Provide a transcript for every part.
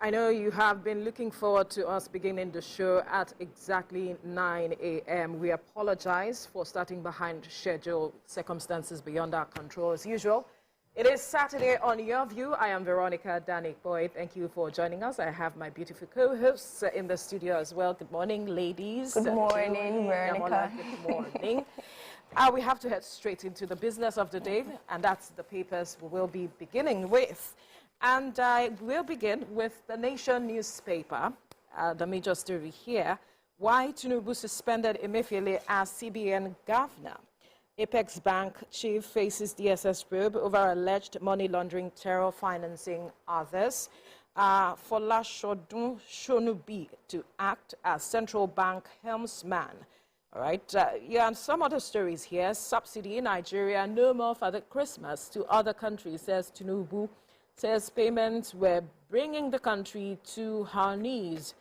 I know you have been looking forward to us beginning the show at exactly 9 a.m. We apologize for starting behind schedule, circumstances beyond our control as usual. It is Saturday on Your View. I am Veronica Danik-Boy. Thank you for joining us. I have my beautiful co-hosts in the studio as well. Good morning, ladies. Good morning, Veronica. Good morning. We have to head straight into the business of the day, and that's the papers we will be beginning with. And I will begin with the Nation newspaper, the major story here, why Tinubu suspended Emefiele as CBN governor. Apex Bank chief faces DSS probe over alleged money laundering, terror financing others. Folashodun Shonubi to act as central bank helmsman. All right, and some other stories here. Subsidy in Nigeria, no more for the Christmas to other countries, says Tinubu. Says payments were bringing the country to her knees.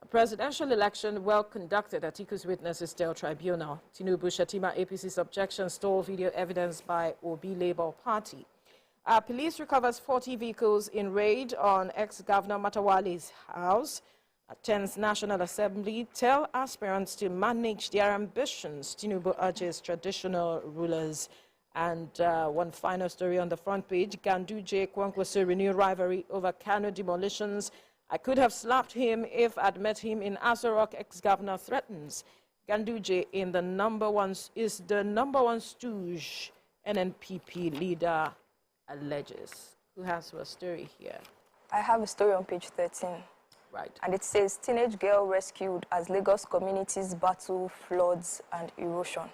A presidential election well conducted, Atiku's witnesses tell Tribunal. Tinubu Shatima APC's objection stole video evidence by Obi Labour Party. Police recovers 40 vehicles in raid on ex-Governor Matawale's house. Attends National Assembly, tell aspirants to manage their ambitions. Tinubu urges traditional rulers. And one final story on the front page, Ganduje Kwankwaso renew rivalry over Kano demolitions. I could have slapped him if I'd met him in Aso Rock, ex-governor threatens. Ganduje is the number one stooge, NNPP leader alleges. Who has a story here? I have a story on page 13. Right. And it says, teenage girl rescued as Lagos communities battle floods and erosion.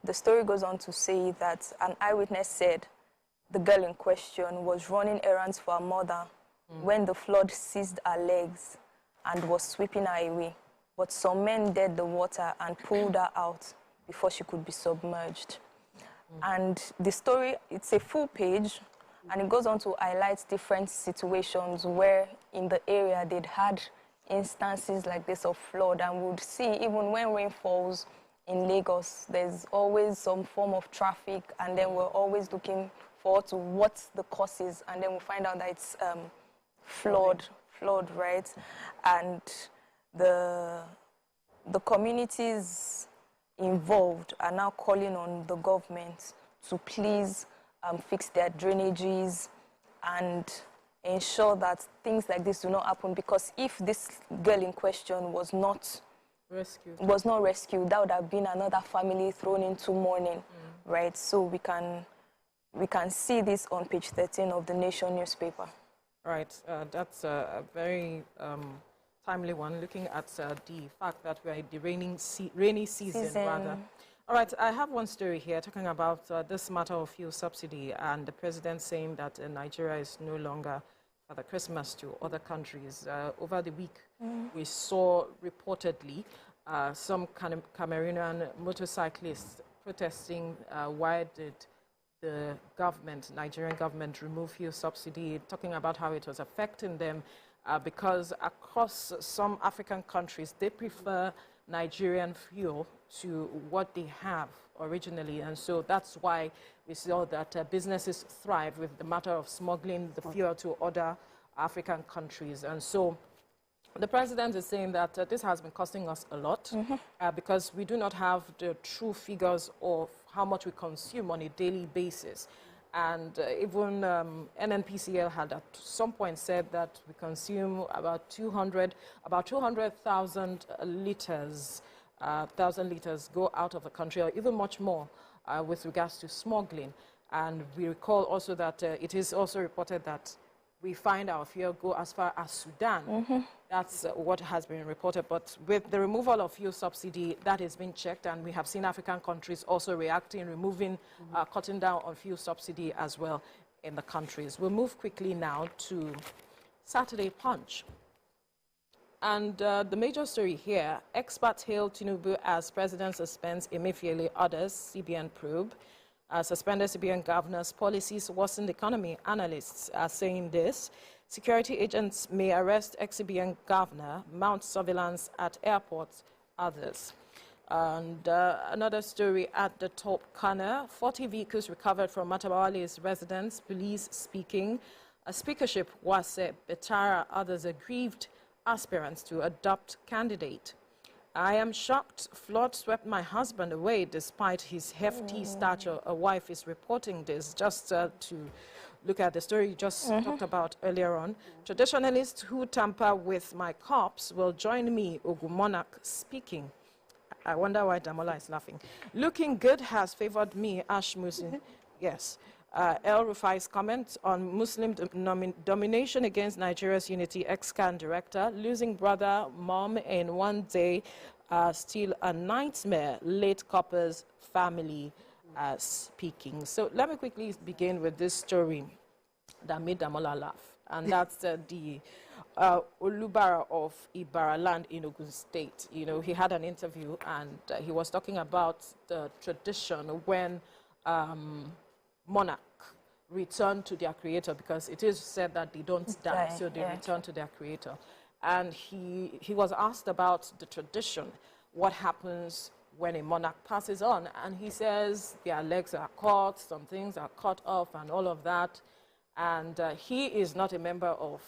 The story goes on to say that an eyewitness said the girl in question was running errands for her mother when the flood seized her legs and was sweeping her away. But some men dared the water and pulled her out before she could be submerged. And the story, it's a full page, and it goes on to highlight different situations where in the area they'd had instances like this of flood, and would see even when rain falls, in Lagos, there's always some form of traffic, and then we're always looking forward to what the cause is, and then we find out that it's flood, right? And the communities involved are now calling on the government to please fix their drainages and ensure that things like this do not happen, because if this girl in question was not rescued, that would have been another family thrown into mourning, right? So we can see this on page 13 of the Nation newspaper. Right, that's a very timely one, looking at the fact that we're in the rainy season, rather. All right, I have one story here talking about this matter of fuel subsidy, and the president saying that Nigeria is no longer for the Christmas to other countries. Over the week, we saw reportedly some Cameroonian motorcyclists protesting why did the government, Nigerian government, remove fuel subsidy, talking about how it was affecting them because across some African countries, they prefer Nigerian fuel to what they have originally, and so that's why we saw that businesses thrive with the matter of smuggling the fuel to other African countries. And so the president is saying that this has been costing us a lot because we do not have the true figures of how much we consume on a daily basis. And even NNPCL had at some point said that we consume about 200,000 liters, go out of the country, or even much more with regards to smuggling. And we recall also that it is also reported that we find our fuel go as far as Sudan. That's what has been reported. But with the removal of fuel subsidy, that has been checked, and we have seen African countries also reacting, removing, cutting down on fuel subsidy as well in the countries. We'll move quickly now to Saturday Punch. And the major story here, experts hail Tinubu as president suspends Emefiele, others, CBN probe. Suspended CBN governor's policies worsen the economy. Analysts are saying this. Security agents may arrest ex-CBN governor, mount surveillance at airports, others. And another story at the top corner, 40 vehicles recovered from Matawale's residence, police speaking. A speakership was Betara, others aggrieved aspirants to adopt candidate. I am shocked. Flood swept my husband away despite his hefty stature. A wife is reporting this. Just to look at the story you just talked about earlier on. Traditionalists who tamper with my corpse will join me, Ogun Monarch speaking. I wonder why Damola is laughing. Looking good has favored me, Ash Musin. Yes. El Rufai's comment on Muslim domination against Nigeria's unity, ex-CAN director, losing brother, mom in one day, still a nightmare, late Copper's family speaking. So let me quickly begin with this story that made Damola laugh, and that's the Olubara of Ibara land in Ogun State. You know, he had an interview and he was talking about the tradition when monarch return to their creator, because it is said that they don't die, so they return to their creator. And he was asked about the tradition, what happens when a monarch passes on, and he says their legs are cut, some things are cut off and all of that, and he is not a member of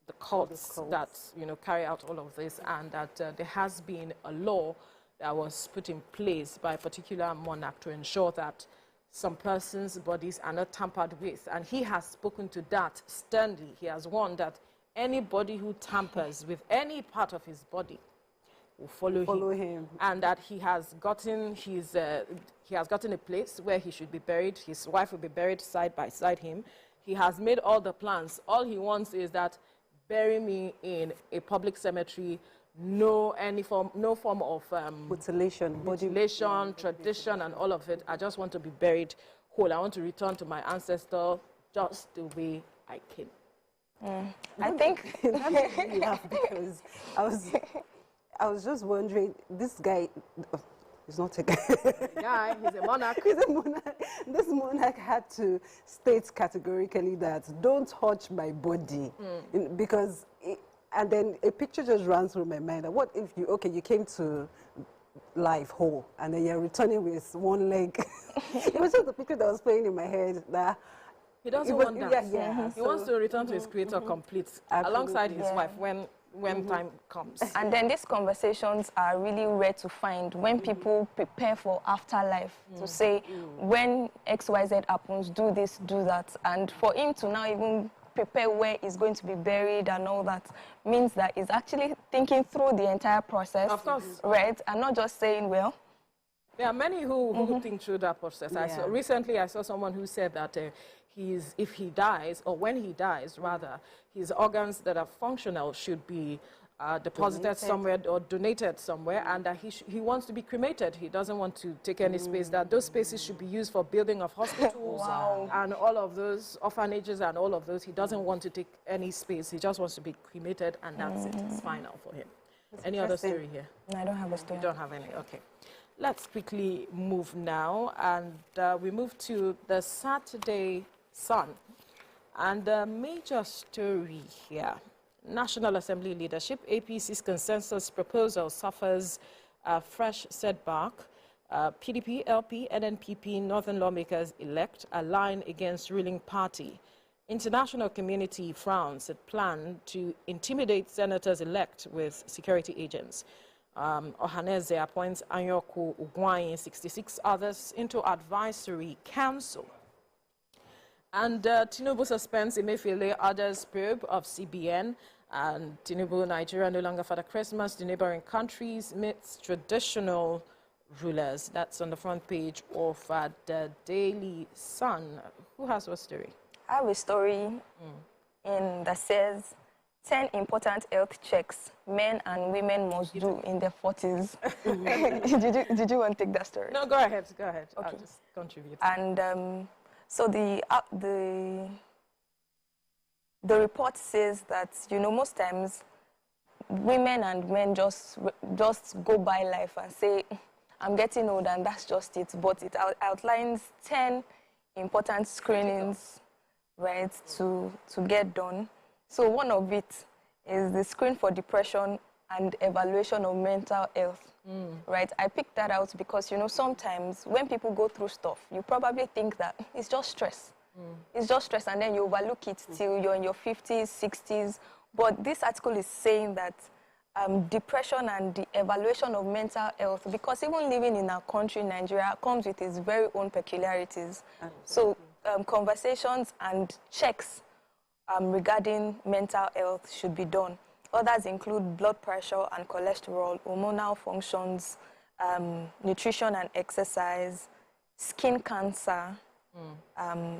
the cults that, you know, carry out all of this, and that there has been a law that was put in place by a particular monarch to ensure that some persons' bodies are not tampered with. And he has spoken to that sternly. He has warned that anybody who tampers with any part of his body will follow him. And that he has gotten a place where he should be buried. His wife will be buried side by side him. He has made all the plans. All he wants is that bury me in a public cemetery. No form of mutilation, tradition, and all of it. I just want to be buried whole. I want to return to my ancestor just the way I came. I think that made me laugh because I was just wondering, this guy, he's not a guy. He's a monarch. He's a monarch. This monarch had to state categorically that don't touch my body because. And then a picture just ran through my mind. What if you came to life whole, and then you're returning with one leg? It was just the picture that was playing in my head. That he doesn't want that. He So, wants to return to his creator complete, alongside his wife when time comes. And then these conversations are really rare to find when people prepare for afterlife, to say, when XYZ happens, do this, do that. And for him to now even prepare where he's going to be buried and all that means that he's actually thinking through the entire process. Of course. Right? And not just saying, well. There are many who think through that process. Recently, I saw someone who said that if he dies, or when he dies, rather, his organs that are functional should be deposited somewhere or donated somewhere, and that he wants to be cremated. He doesn't want to take any space. That those spaces should be used for building of hospitals and all of those orphanages and all of those. He doesn't want to take any space. He just wants to be cremated, and that's it. It's final for him. Any other story here? No, I don't have a story. You don't have any? Okay. Let's quickly move now, and we move to the Saturday Sun. And the major story here. National Assembly leadership, APC's consensus proposal suffers a fresh setback. PDP, LP, NNPP, Northern lawmakers elect align against ruling party. International community frowns at plan to intimidate senators-elect with security agents. Ohaneze appoints Anyoku Ugwai and 66 others into advisory council. And Tinubu suspends Emefiele, others probe of CBN. And Tinubu, Nigeria no longer for the Christmas to neighboring countries meets traditional rulers. That's on the front page of the Daily Sun. Who has what story? I have a story that says 10 important health checks men and women must do in their 40s. Did you want to take that story? No, go ahead. Go ahead. Okay. I'll just contribute. And so the report says that, you know, most times women and men just go by life and say, I'm getting old and that's just it. But it outlines 10 important screenings, right, to get done. So one of it is the screen for depression and evaluation of mental health, right? I picked that out because, you know, sometimes when people go through stuff, you probably think that it's just stress. It's just stress, and then you overlook it till you're in your 50s, 60s. But this article is saying that depression and the evaluation of mental health, because even living in our country, Nigeria, comes with its very own peculiarities. So conversations and checks regarding mental health should be done. Others include blood pressure and cholesterol, hormonal functions, nutrition and exercise, skin cancer,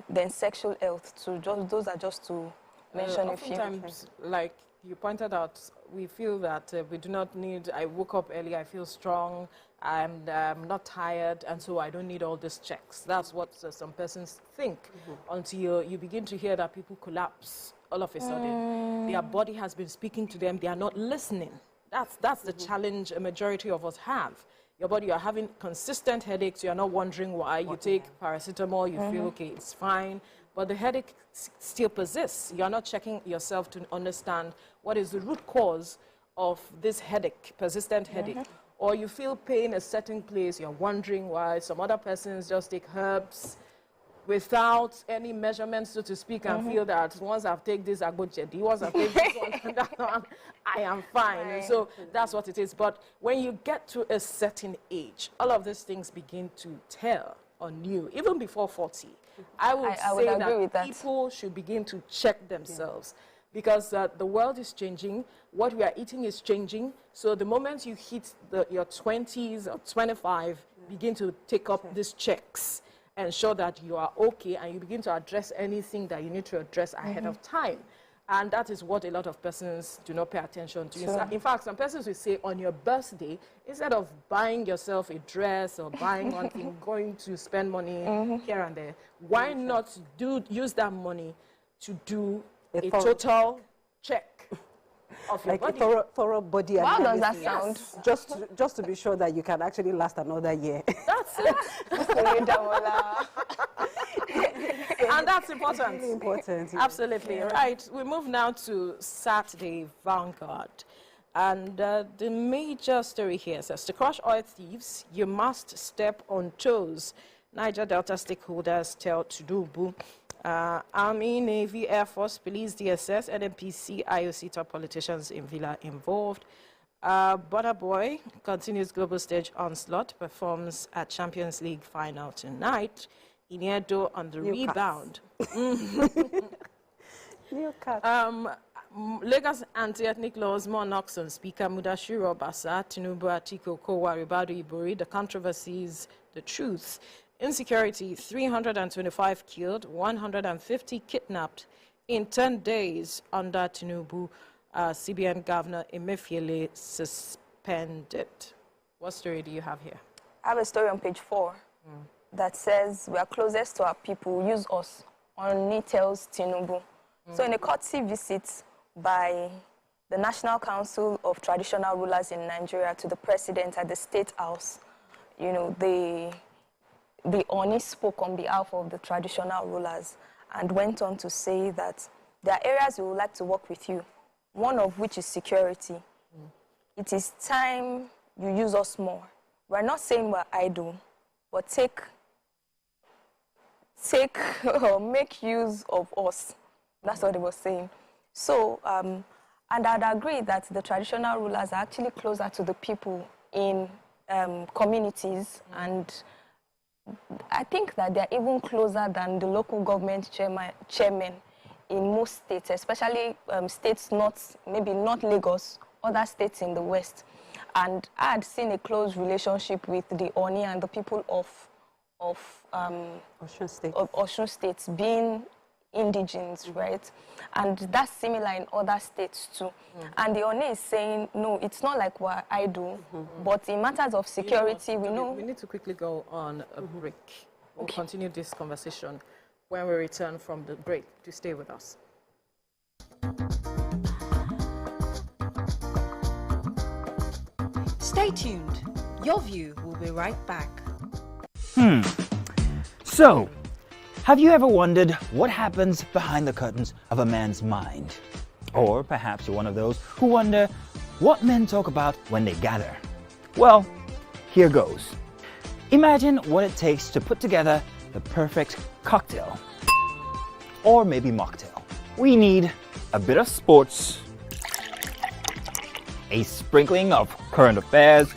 then sexual health too. Those are just to mention a few. Oftentimes, like you pointed out, we feel that we do not need, I woke up early, I feel strong, I'm not tired, and so I don't need all these checks. That's what some persons think, until you begin to hear that people collapse all of a sudden. Their body has been speaking to them, they are not listening. That's the challenge a majority of us have. Your body, you're having consistent headaches, you're not wondering why. You take paracetamol, you feel okay, it's fine, but the headache still persists. You're not checking yourself to understand what is the root cause of this headache, persistent headache. Or you feel pain a certain place, you're wondering why. Some other persons just take herbs without any measurements, so to speak, and feel that once I've taken this, I go jedi. Once I've taken this one and that one, I am fine. And so that's what it is. But when you get to a certain age, all of these things begin to tell on you, even before 40. I would say that people should begin to check themselves. Because the world is changing, what we are eating is changing. So the moment you hit your 20s or 25, begin to take up these checks, ensure that you are okay, and you begin to address anything that you need to address ahead of time. And that is what a lot of persons do not pay attention to. In fact, some persons will say on your birthday, instead of buying yourself a dress or buying one thing, going to spend money here and there, why not use that money to do a total check of your body? A thorough body analysis. How does that sound? Yes. Just to be sure that you can actually last another year. That's it. And that's important. Really important. Absolutely. Right. We move now to Saturday Vanguard. And the major story here says, to crush oil thieves, you must step on toes. Niger Delta stakeholders tell Tinubu. Army, Navy, Air Force, Police, DSS, NNPC, IOC top politicians in Villa involved. Butter Boy continues global stage onslaught, performs at Champions League final tonight. Iniedo on the rebound. New cat. Lagos anti-ethnic laws, Monarchs on Speaker Mudashiru Obasa, Tinubu, Atiku, Kowa, Ribadu, Ibori, the controversies, the truth. Insecurity, 325 killed, 150 kidnapped in 10 days under Tinubu. CBN Governor Emefiele suspended. What story do you have here? I have a story on page 4 that says we are closest to our people, use us. On tells Tinubu. So in a courtesy visit by the National Council of Traditional Rulers in Nigeria to the president at the State House, you know, the Oni spoke on behalf of the traditional rulers and went on to say that there are areas we would like to work with you, one of which is security. It is time you use us more. We're not saying we're idle, but make use of us. That's what they were saying. So, and I'd agree that the traditional rulers are actually closer to the people in communities, and I think that they're even closer than the local government chairmen in most states, especially states maybe not Lagos, other states in the West. And I had seen a close relationship with the Oni and the people of Osun State being indigenes, right? And that's similar in other states too. And the Oni is saying, no, it's not like we're idle, but in matters of security, we know... We need to quickly go on a break. We'll continue this conversation when we return from the break. To stay with us. Stay tuned. Your View will be right back. So, have you ever wondered what happens behind the curtains of a man's mind? Or perhaps you're one of those who wonder what men talk about when they gather. Well, here goes. Imagine what it takes to put together the perfect cocktail. or maybe mocktail. We need a bit of sports, a sprinkling of current affairs,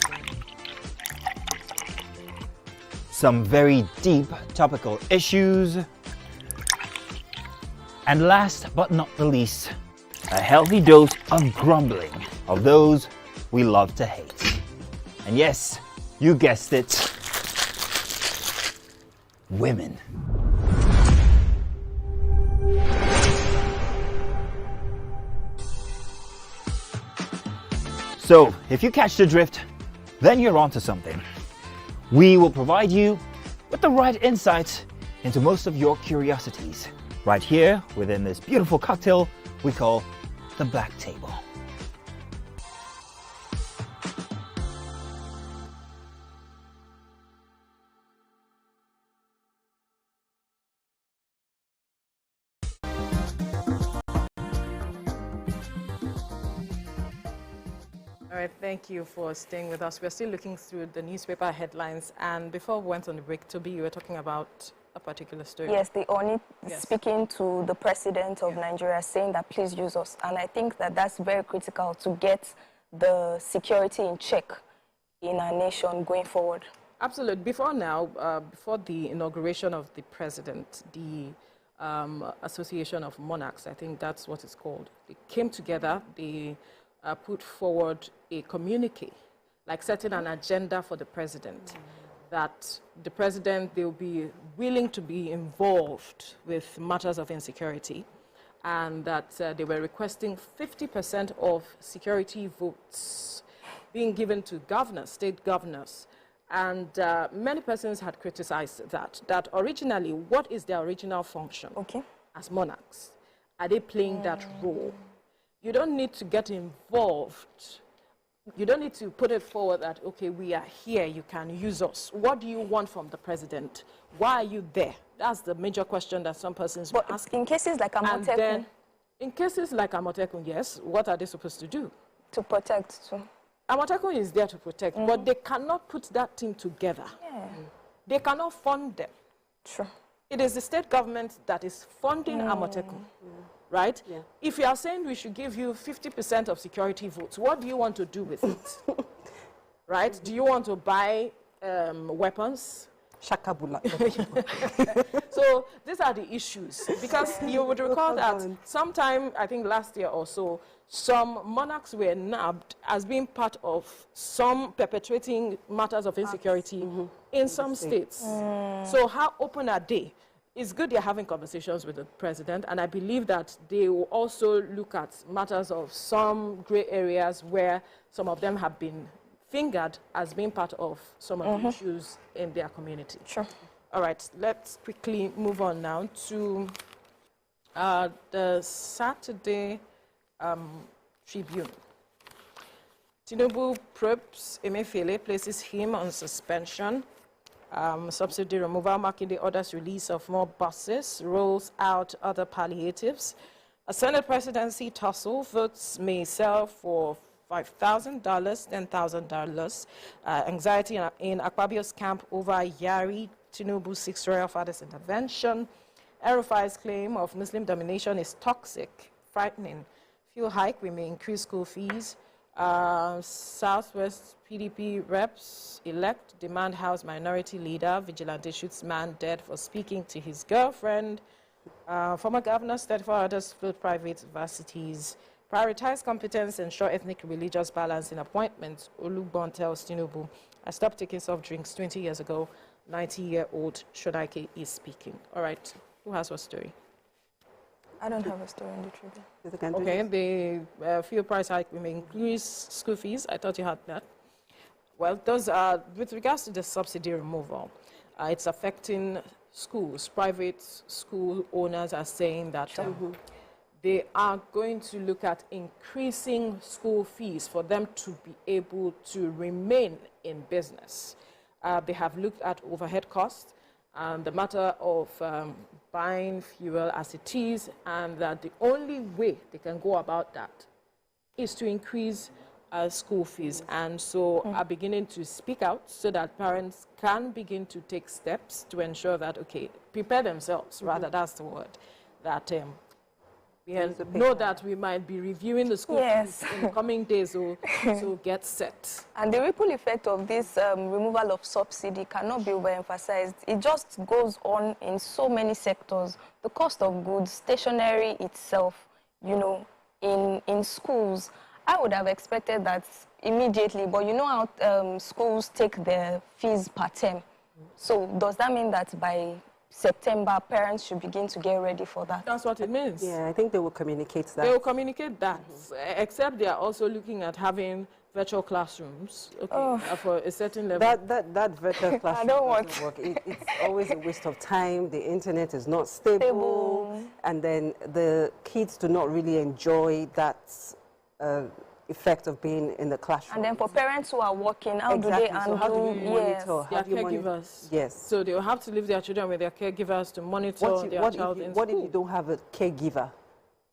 some very deep topical issues, and last but not the least, a healthy dose of grumbling of those we love to hate. And yes, you guessed it, women. So, if you catch the drift, then you're onto something. We will provide you with the right insights into most of your curiosities, right here within this beautiful cocktail we call the Black Table. All right, thank you for staying with us. We're still looking through the newspaper headlines, and before we went on the break, Toby, you were talking about a particular story. Yes, the Oni Yes. speaking to the president of Nigeria, saying that please use us. And I think that that's very critical to get the security in check in our nation going forward. Absolutely. Before now, before the inauguration of the president, the Association of Monarchs, I think that's what it's called, they came together, they put forward a communique, like setting an agenda for the president, that the president, they'll be willing to be involved with matters of insecurity, and that they were requesting 50% of security votes being given to governors, state governors. And many persons had criticized that originally, what is their original function as monarchs? Are they playing that role? You don't need to get involved. You don't need to put it forward that, okay, we are here, you can use us. What do you want from the president? Why are you there? That's the major question that some persons were asking. In cases like And then, in cases like Amotekun, yes, what are they supposed to do? to protect too. Amotekun is there to protect, but they cannot put that team together. Yeah. They cannot fund them. True. It is the state government that is funding Amotekun. Right? Yeah. If you are saying we should give you 50% of security votes, what do you want to do with it? Right? Do you want to buy weapons? Shakabula. So these are the issues. Because you would recall that sometime, I think last year or so, some monarchs were nabbed as being part of some perpetuating matters of insecurity in some states. So how open are they? It's good they're having conversations with the president, and I believe that they will also look at matters of some gray areas where some of them have been fingered as being part of some of the issues in their community. Sure. All right, let's quickly move on now to the Saturday Tribune. Tinubu probes Emefiele, places him on suspension. Subsidy removal, marking the order's release of more buses, rolls out other palliatives. A Senate presidency tussle, votes may sell for $5,000, $10,000. Anxiety in Akpabio's camp over Yari, Tinubu seeks royal father's intervention. El-Rufai's claim of Muslim domination is toxic, frightening. Fuel hike, we may increase school fees. Southwest PDP reps elect demand House minority leader. Vigilante shoots man dead for speaking to his girlfriend. Former governors, 34 others float private varsities. Prioritize competence, ensure ethnic religious balance in appointments. Olugbon tells Tinubu, I stopped taking soft drinks 20 years ago. 90-year-old Shodaike is speaking. All right, who has what story? I don't have a story in the Tribune. Okay, the fuel price hike, we may increase school fees. I thought you had that. Well, those are, with regards to the subsidy removal, it's affecting schools. Private school owners are saying that they are going to look at increasing school fees for them to be able to remain in business. They have looked at overhead costs, the matter of buying fuel as it is, and that the only way they can go about that is to increase school fees. And so are beginning to speak out so that parents can begin to take steps to ensure that, okay, prepare themselves, rather, that's the word, that we know that we might be reviewing the school fees in the coming days, so get set. And the ripple effect of this removal of subsidy cannot be overemphasized. It just goes on in so many sectors. The cost of goods, stationery itself, you know, in schools. I would have expected that immediately, but you know how schools take their fees per term. So does that mean that by September, parents should begin to get ready for that? That's what it means. Yeah, I think they will communicate that. They will communicate that, except they are also looking at having virtual classrooms for a certain level. That virtual classroom doesn't work. It's always a waste of time. The internet is not stable. And then the kids do not really enjoy that effect of being in the classroom. And then for parents who are working, how do they handle? So how do you monitor? Their caregivers. Yes. So they will have to leave their children with their caregivers to monitor their child in school. What if you don't have a caregiver?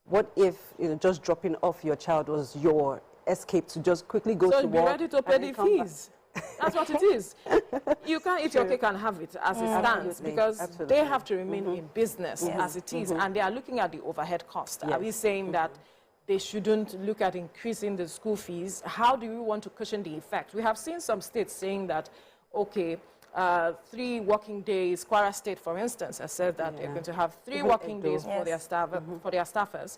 What if, you know, just dropping off your child was your escape to just quickly go to work? So be ready to pay the fees. That's what it is. You can't eat your cake and have it as it stands, because they have to remain in business as it is, and they are looking at the overhead cost. Are we saying that they shouldn't look at increasing the school fees? How do we want to cushion the effect? We have seen some states saying that, okay, 3 working days. Kwara State, for instance, has said that they're going to have 3 working days for their staff, for their staffers.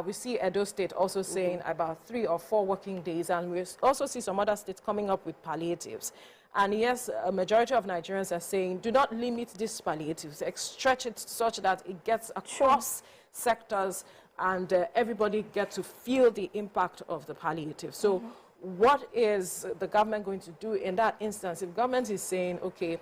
We see Edo State also saying about 3 or 4 working days, and we also see some other states coming up with palliatives. And yes, a majority of Nigerians are saying, do not limit these palliatives, stretch it such that it gets across sectors and everybody gets to feel the impact of the palliative. So what is the government going to do in that instance? If government is saying, okay,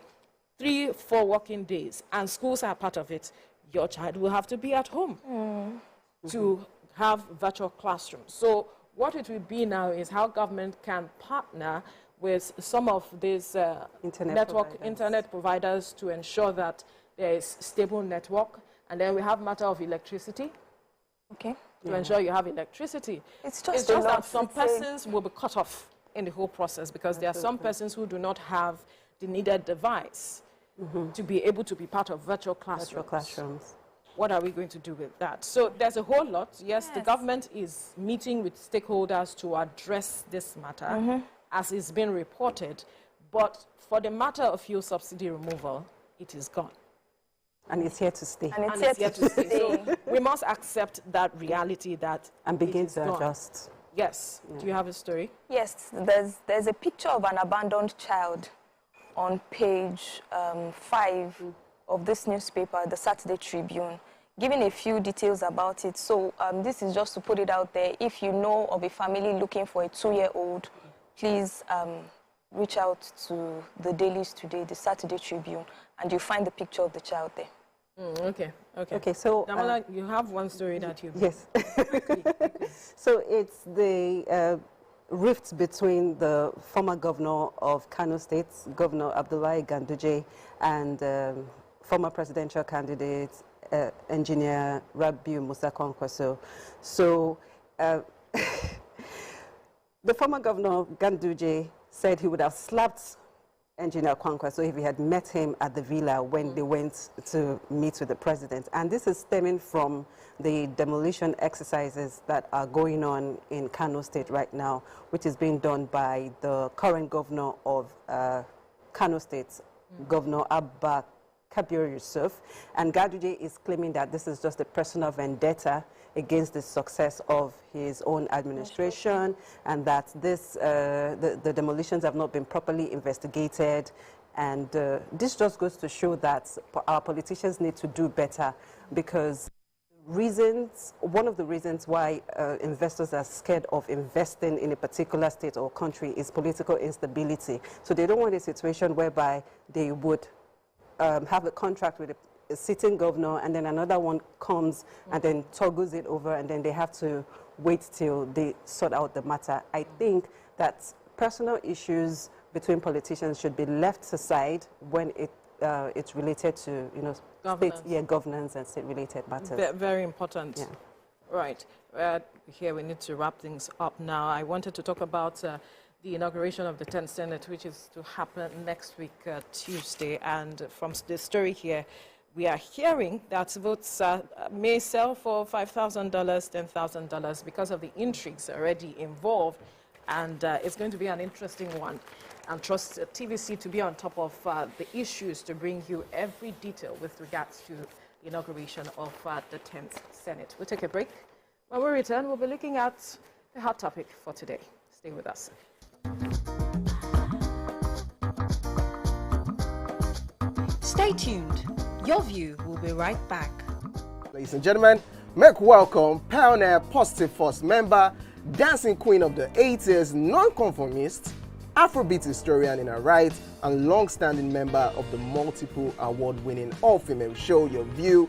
3-4 working days, and schools are part of it, your child will have to be at home to have virtual classrooms. So what it will be now is how government can partner with some of these internet providers to ensure that there is stable network. And then we have matter of electricity. To ensure you have electricity. It's just that some persons will be cut off in the whole process, because there are some persons who do not have the needed device to be able to be part of virtual classrooms. What are we going to do with that? So there's a whole lot. Yes, the government is meeting with stakeholders to address this matter, as is being reported. But for the matter of fuel subsidy removal, it is gone. And it's here to stay. And it's here to stay. So we must accept that reality that and begin to adjust. Yes. Do you have a story? Yes. There's a picture of an abandoned child on page 5 of this newspaper, the Saturday Tribune, giving a few details about it. So this is just to put it out there. If you know of a family looking for a 2-year-old, please reach out to the dailies today, the Saturday Tribune, and you'll find the picture of the child there. Okay, so Damola, you have one story that you... Yes. So it's the rift between the former governor of Kano State, Governor Abdullahi Ganduje, and former presidential candidate, engineer Rabiu Musa Kwankwaso. So the former governor, Ganduje, said he would have slapped Engineer Kwankwaso if he had met him at the villa when they went to meet with the president. And this is stemming from the demolition exercises that are going on in Kano State right now, which is being done by the current governor of Kano State, Governor Abba Kabir Yusuf. And Ganduje is claiming that this is just a personal vendetta against the success of his own administration, and that this, the demolitions have not been properly investigated. And this just goes to show that our politicians need to do better, because one of the reasons why investors are scared of investing in a particular state or country is political instability. So they don't want a situation whereby they would have a contract with a sitting governor, and then another one comes and then toggles it over, and then they have to wait till they sort out the matter. I think that personal issues between politicians should be left aside when it's related to, you know, governance and state-related matters. Very important. Yeah. Right. Here we need to wrap things up now. I wanted to talk about the inauguration of the 10th Senate, which is to happen next week, Tuesday. And from the story here, we are hearing that votes may sell for $5,000, $10,000 because of the intrigues already involved. And it's going to be an interesting one. And trust TVC to be on top of the issues to bring you every detail with regards to the inauguration of the 10th Senate. We'll take a break. When we return, we'll be looking at the hot topic for today. Stay with us. Stay tuned. Your View will be right back. Ladies and gentlemen, make welcome pioneer Positive Force member, dancing queen of the 80s, non-conformist, Afrobeat historian in her right, and long-standing member of the multiple award-winning all-female show Your View,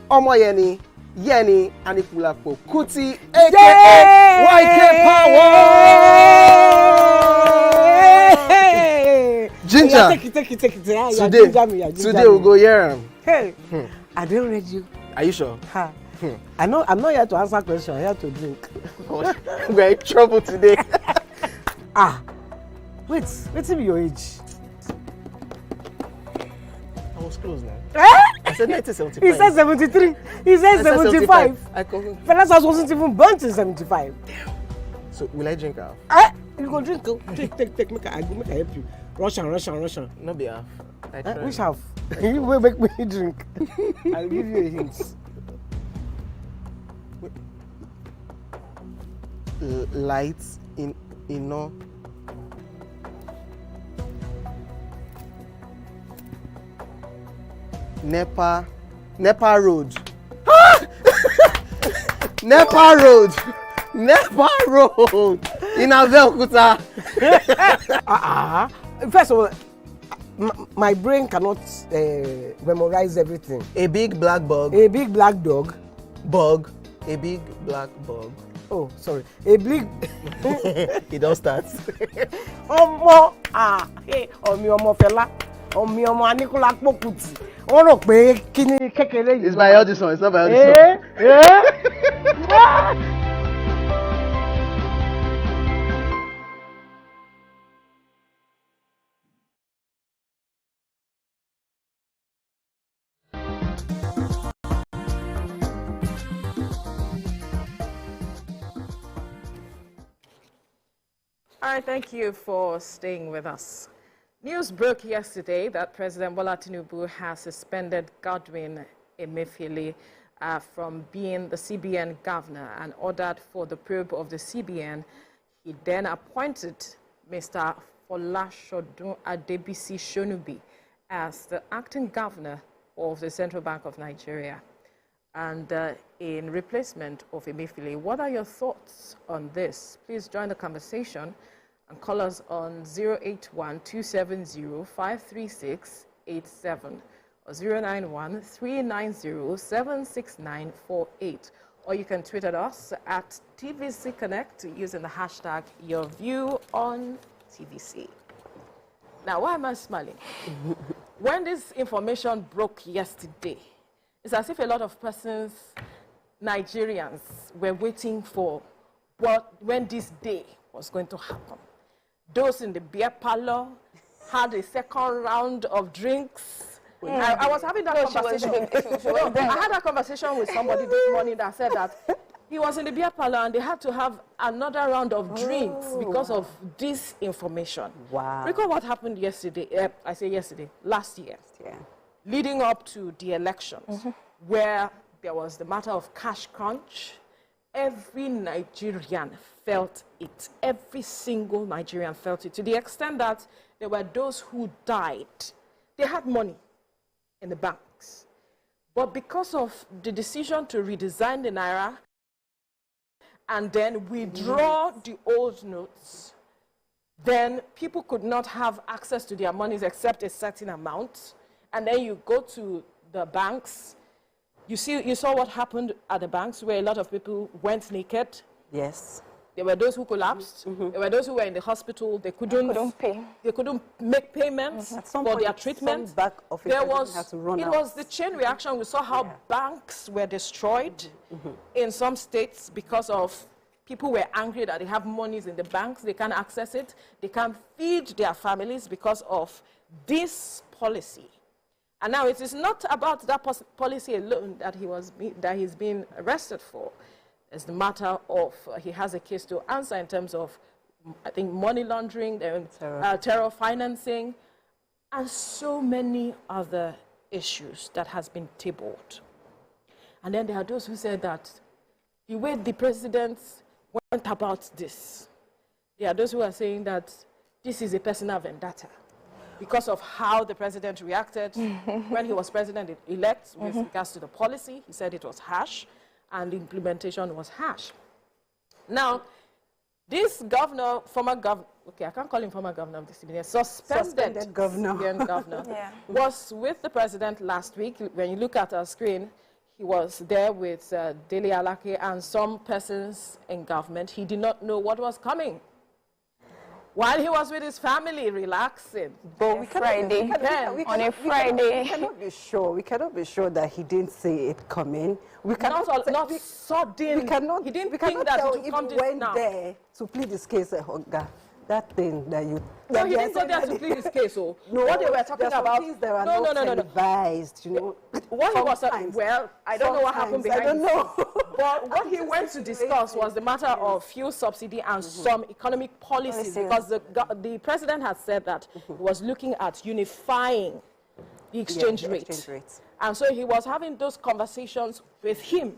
Omoyeni Yeni Anikulapo Kuti, aka YK Power! Ginger! Yeah, take it. Today we'll go here. Hey, I didn't read you. Are you sure? Ha. I'm not here to answer questions, I'm here to drink. We're in trouble today. Wait till your age. I was close now. Eh? I said 1975. He said 73. He said 75. Fellas wasn't even born in 75. So will I drink half? You go drink. Take. Make I help you. Russian. No be half. Which half? You will make me drink. I'll give you a hint. Lights in no. Nepa Road. Nepa Road in Abeokuta. First of all, my brain cannot memorize everything. A big black bug. A big black dog. Bug. A big black bug. Oh, sorry. A big. It all starts. Ọmọ fẹlá. Ọmọ Anikulapo Kuti. Wọ́n rò pé kíní kékeré yìí. It's my eldest son. It's not my eldest son. All right, thank you for staying with us. News broke yesterday that President Bola Tinubu has suspended Godwin Emefiele from being the CBN governor and ordered for the probe of the CBN. He then appointed Mr. Folashodun Adebisi Shonubi as the acting governor of the Central Bank of Nigeria and in replacement of Emefiele. What are your thoughts on this? Please join the conversation and call us on 081-270-53687 or 091-390-76948. Or you can tweet at us at TVC Connect using the hashtag YourViewOnTVC. Now, why am I smiling? When this information broke yesterday, it's as if a lot of persons, Nigerians, were waiting for when this day was going to happen. Those in the beer parlor had a second round of drinks. I was having that conversation. I had a conversation with somebody this morning that said that he was in the beer parlor and they had to have another round of drinks because of this information. Wow. Recall what happened yesterday, I say yesterday, last year, leading up to the elections, where there was the matter of cash crunch. Every Nigerian felt it. Every single Nigerian felt it, to the extent that there were those who died. They had money in the banks. But because of the decision to redesign the Naira and then withdraw the old notes, then people could not have access to their monies except a certain amount. And then you go to the banks. You saw what happened at the banks where a lot of people went naked. Yes. There were those who collapsed. There were those who were in the hospital. They couldn't pay. They couldn't make payments for their treatment. It was the chain reaction. We saw how banks were destroyed in some states because of people were angry that they have monies in the banks. They can't access it. They can't feed their families because of this policy. And now it is not about that policy alone that he's been arrested for. It's the matter of he has a case to answer in terms of, I think, money laundering, terror financing, and so many other issues that has been tabled. And then there are those who said that the way the president went about this, there are those who are saying that this is a personal vendetta because of how the president reacted when he was president-elect with regards to the policy. He said it was harsh, and the implementation was harsh. Now, this governor, former governor, okay, I can't call him former governor of the CBN, suspended governor, CBN governor, was with the president last week. When you look at our screen, he was there with Dele Alake and some persons in government. He did not know what was coming. While he was with his family, relaxing. But we cannot be sure. We cannot be sure that he didn't see it coming. We cannot not sudden. We cannot. He didn't we think cannot that tell it would if come he this went now. there to plead his case. That thing that you. No, he didn't go there to plead his case. Oh, no, what they were talking about. There are no televised. You know. What he was well, I don't know what happened behind. I don't know. But what he went to discuss was the matter of fuel subsidy and some economic policies, because the president had said that he was looking at unifying the exchange rates. And so he was having those conversations with him.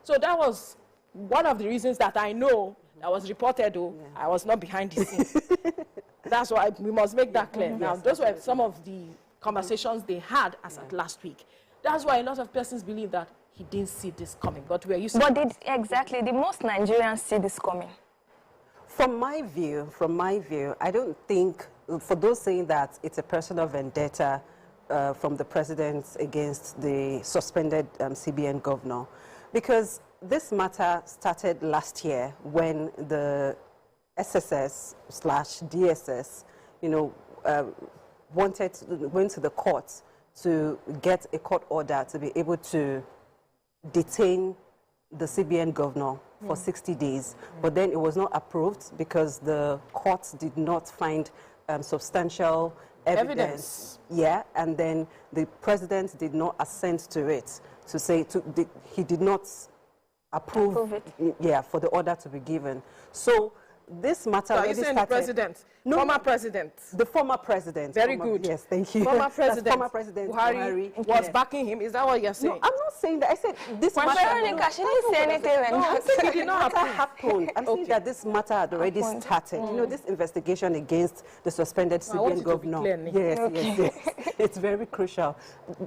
So that was one of the reasons that I know that was reported, though I was not behind the scenes. That's why we must make that clear. Now, those were some of the conversations they had as at last week. That's why a lot of persons believe that he didn't see this coming, but we're used to it. Exactly, did most Nigerians see this coming? From my view, I don't think, for those saying that it's a personal vendetta from the president against the suspended CBN governor, because this matter started last year when the SSS/DSS, went to the court to get a court order to be able to detain the CBN governor for 60 days. But then it was not approved because the courts did not find substantial evidence. Yeah, and then the president did not assent to it, to say he did not approve it. Yeah, for the order to be given. So this matter already started. The president? No, former president. The former president. Very good. Yes, thank you. Former president. Former president Buhari was backing him. Is that what you're saying? No, I'm not saying that. I said this matter. She didn't say anything. I'm saying it did not happen. I'm saying that this matter had already started. You know, this investigation against the suspended CBN governor. Yes. It's very crucial.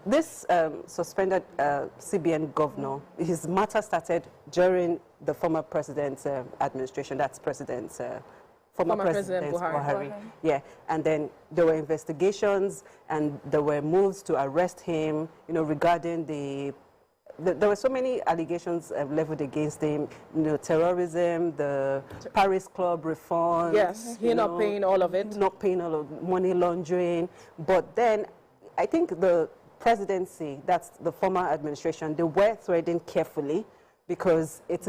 This suspended CBN governor, his matter started during the former president's administration. That's former President Buhari. Yeah, and then there were investigations and there were moves to arrest him, regarding there were so many allegations leveled against him, terrorism, the Paris Club reform. Yes, he's not paying all of it. Not paying all of money laundering. But then I think the presidency, that's the former administration, they were threading carefully because it is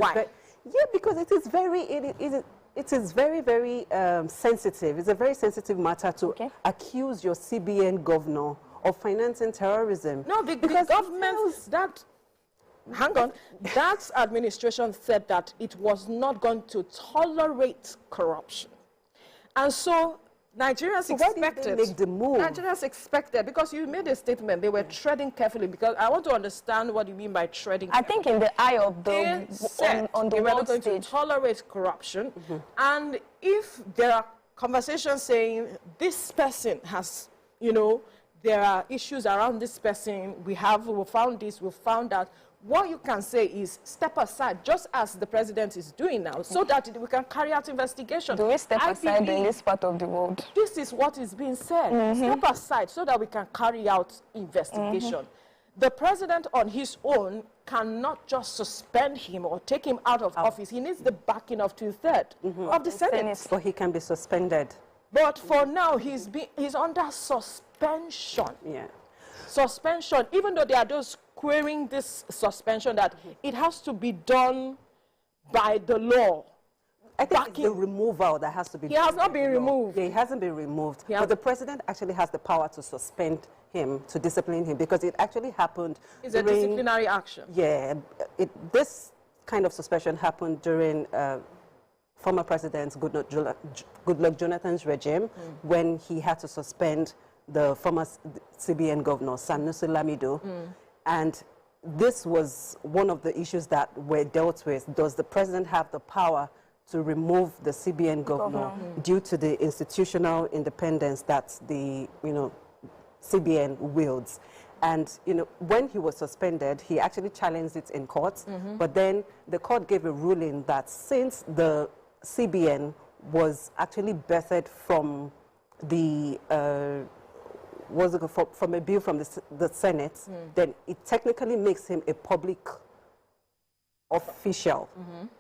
because it is very, very sensitive. It's a very sensitive matter to accuse your CBN governor of financing terrorism. No, the government, that administration said that it was not going to tolerate corruption. And so Nigerians expected. Why did they make the move? Nigerians expected, because you made a statement, they were treading carefully, because I want to understand what you mean by treading carefully. I think in the eye of the, on the world stage. They were not going to tolerate corruption. And if there are conversations saying this person has, there are issues around this person, we found this, we found that, what you can say is step aside, just as the president is doing now, so that we can carry out investigation. Do we step aside in this part of the world? This is what is being said. Step aside so that we can carry out investigation. The president on his own cannot just suspend him or take him out of office. He needs the backing of 2/3 of the Senate. So he can be suspended. But for now, he's under suspension. Yeah. Suspension, even though there are those querying this suspension, that it has to be done by the law. I think it's the removal that has to be done. He has not been removed. Yeah, he hasn't been removed. But the president actually has the power to suspend him, to discipline him, because it actually happened. It's a disciplinary action. Yeah, this kind of suspension happened during former President Goodluck Jonathan's regime, when he had to suspend the former CBN governor, Sanusi Lamido. And this was one of the issues that were dealt with. Does the president have the power to remove the CBN governor due to the institutional independence that the CBN wields? And when he was suspended, he actually challenged it in court. But then the court gave a ruling that since the CBN was actually birthed from the from a bill from the Senate, then it technically makes him a public official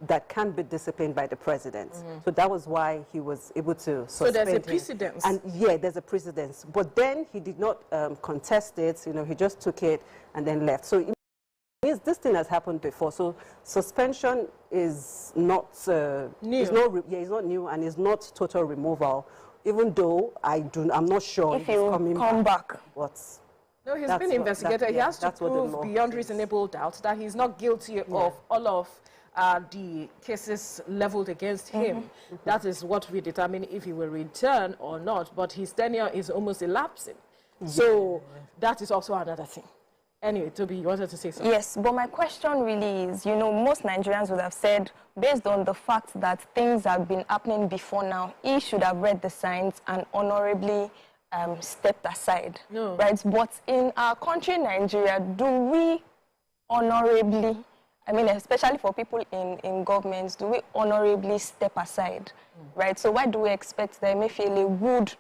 that can be disciplined by the president. So that was why he was able to suspend So there's a him. precedence. And yeah, there's a precedence. But then he did not contest it. He just took it and then left. So it means this thing has happened before. So suspension is not new. It's not new, and it's not total removal. Even though I'm not sure if he'll come back. But no, he's been investigated. He has to prove beyond reasonable doubt that he's not guilty of all of the cases leveled against him. That is what we determine if he will return or not. But his tenure is almost elapsing. So that is also another thing. Anyway, Toby, you wanted to say something? Yes, but my question really is, most Nigerians would have said, based on the fact that things have been happening before now, he should have read the signs and honorably stepped aside, right? But in our country, Nigeria, do we honorably, especially for people in governments, do we honorably step aside, right? So why do we expect that Emefiele would,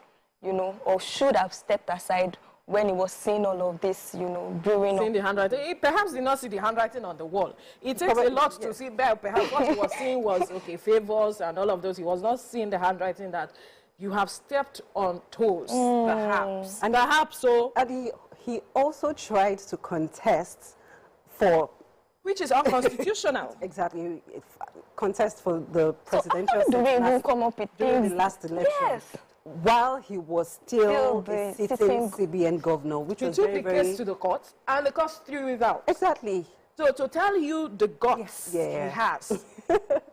or should have stepped aside when he was seeing all of this, brewing up? Seeing the handwriting. He perhaps did not see the handwriting on the wall. It takes a lot to see there. Perhaps what he was seeing was, favors and all of those. He was not seeing the handwriting that you have stepped on toes, perhaps. And perhaps so. And he also tried to contest for... Which is unconstitutional. Exactly. Contest for the presidential... So how do we even come up with during things? the last election? Yes. While he was still the sitting CBN governor, which was took the case to the court, and the court threw it out. Exactly. So to tell you the guts he has.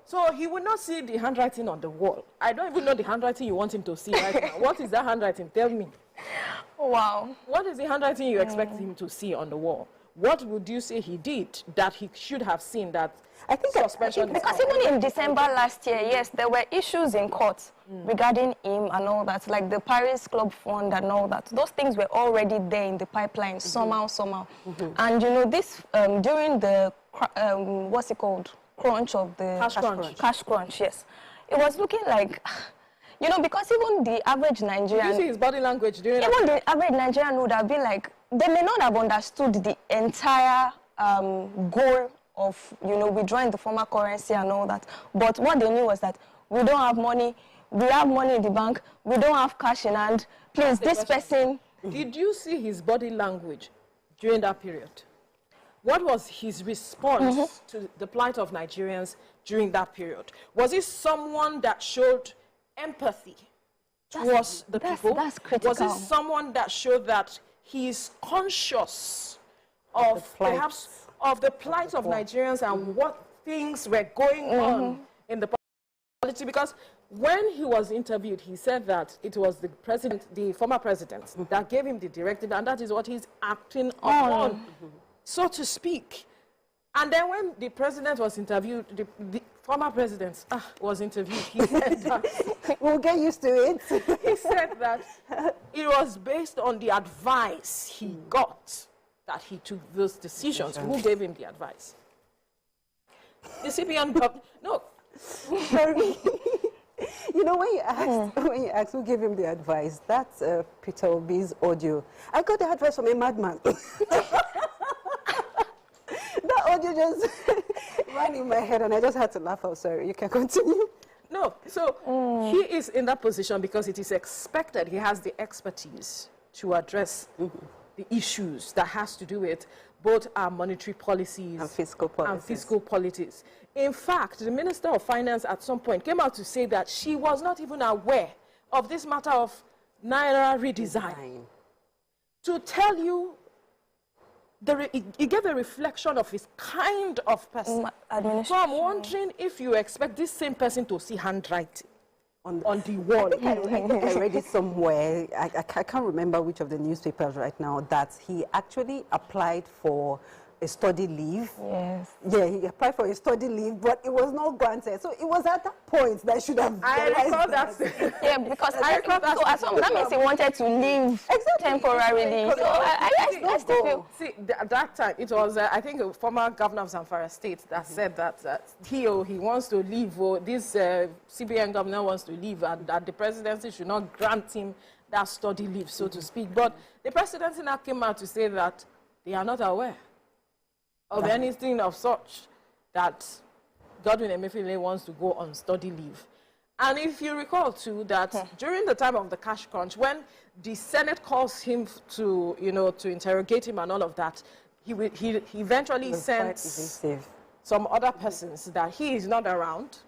So he would not see the handwriting on the wall. I don't even know the handwriting you want him to see right now. What is that handwriting? Tell me. Wow. What is the handwriting you expect him to see on the wall? What would you say he did that he should have seen that I think suspension? Because even in December last year, yes, there were issues in court regarding him and all that, like the Paris Club Fund and all that. Those things were already there in the pipeline, somehow. And this, during the, what's it called? Crunch of the... Cash crunch, yes. It was looking like... because even the average Nigerian... Did you see his body language during that? Even the average Nigerian would have been like, they may not have understood the entire goal of, withdrawing the former currency and all that. But what they knew was that we don't have money, we have money in the bank, we don't have cash in hand. Please, this person... Did you see his body language during that period? What was his response to the plight of Nigerians during that period? Was he someone that showed empathy towards the people? That's critical. Was he someone that showed that he is conscious of perhaps of the plight of Nigerians and what things were going on in the polity? Because when he was interviewed, he said that it was the former president, that gave him the directive, and that is what he's acting on, so to speak. And then when the president was interviewed, the former president was interviewed, he said that... We'll get used to it. He said that it was based on the advice he got that he took those decisions. Who gave him the advice? The CBN government. No. Sorry. When you ask who gave him the advice, that's Peter Obi's audio. I got the advice from a madman. That audio just ran in my head and I just had to laugh out. Sorry, you can continue. No, so he is in that position because it is expected he has the expertise to address the issues that has to do with both our monetary policies and fiscal policies. In fact, the Minister of Finance at some point came out to say that she was not even aware of this matter of Naira redesign. to tell you, he gave a reflection of his kind of person. So I'm wondering if you expect this same person to see handwriting on the wall. I read it somewhere. I can't remember which of the newspapers right now, that he actually applied for a study leave. Yes. Yeah, he applied for a study leave, but it was not granted. So it was at that point that I should have. I recall that. Yeah, because that means he wanted to leave temporarily. So I still feel. See, at that time, it was, I think, a former governor of Zamfara State that said that he wants to leave, or this CBN governor wants to leave, and that the presidency should not grant him that study leave, so to speak. But the presidency now came out to say that they are not aware of anything of such, that Godwin Emefiele wants to go on study leave. And if you recall, too, that during the time of the cash crunch, when the Senate calls him to, to interrogate him and all of that, he eventually sent some other persons that he is not around.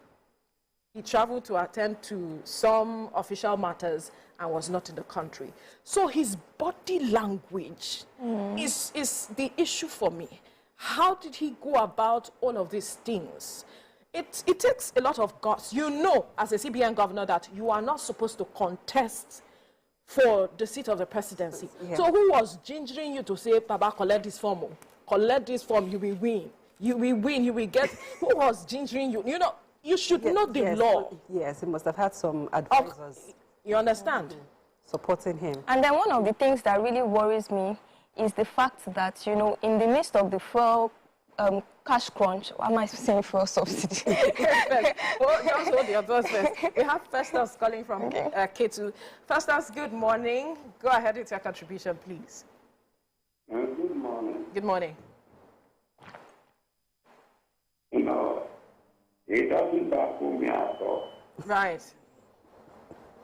He traveled to attend to some official matters and was not in the country. So his body language is the issue for me. How did he go about all of these things? It takes a lot of guts. You know, as a CBN governor, that you are not supposed to contest for the seat of the presidency. Yeah. So who was gingering you to say, Baba, collect this form, you will win. You will win, you will get... Who was gingering you? You know, you should know the law. Yes, he must have had some advisors. You understand? Supporting him. And then one of the things that really worries me is the fact that, in the midst of the fuel cash crunch, why am I saying fuel subsidy? Well, just hold your thoughts first. We have Festus calling from K2. Festus, good morning. Go ahead with your contribution, please. Good morning. Good morning. It doesn't baffle me at all. Right.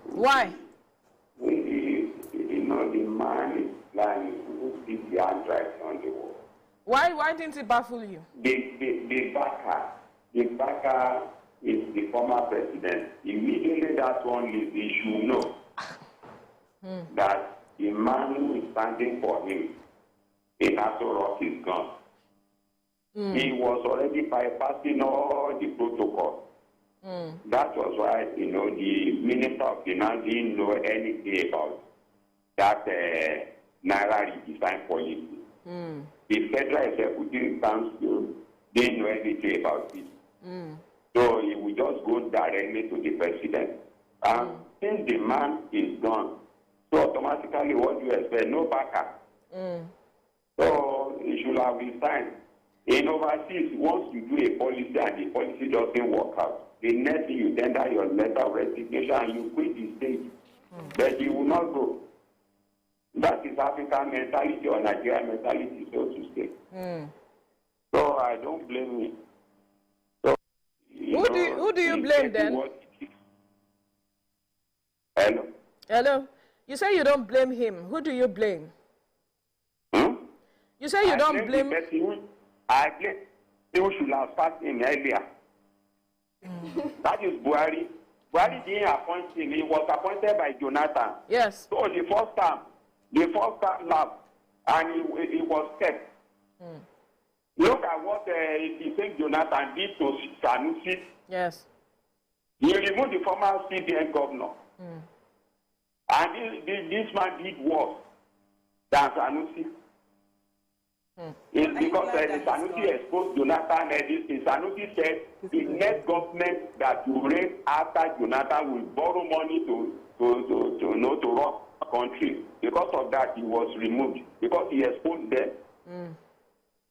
Why? The man is lying who sees the handwriting on the wall. Why didn't it baffle you? The backer is the former president. Immediately that one is, he should know that the man who is standing for him in Aso Rock is gone. He was already bypassing all the protocol. That was why, the Minister of Finance didn't know anything about that Naira redesign policy. The Federal Executive Council didn't know anything about it. So he would just go directly to the president. And since the man is gone, so automatically what do you expect? No backup. So he should have resigned. In overseas, once you do a policy and the policy doesn't work out, the next thing you tender your letter of resignation and you quit the state. But you will not go. That is African mentality or Nigerian mentality, so to say. So I don't blame him. So, who do you blame then? Hello? Hello? You say you don't blame him. Who do you blame? You say you don't blame... I blame who should have passed him earlier. That is Buhari. Buhari didn't appoint him. He was appointed by Jonathan. Yes. So the first time left, and he was kept. Look at what the same Jonathan did to Sanusi. Yes. He removed the former CBN governor. And this man did worse than Sanusi. It's because Sanusi exposed Jonathan and Sanusi said the next government that you raise after Jonathan will borrow money to run a country. Because of that, he was removed because he exposed them.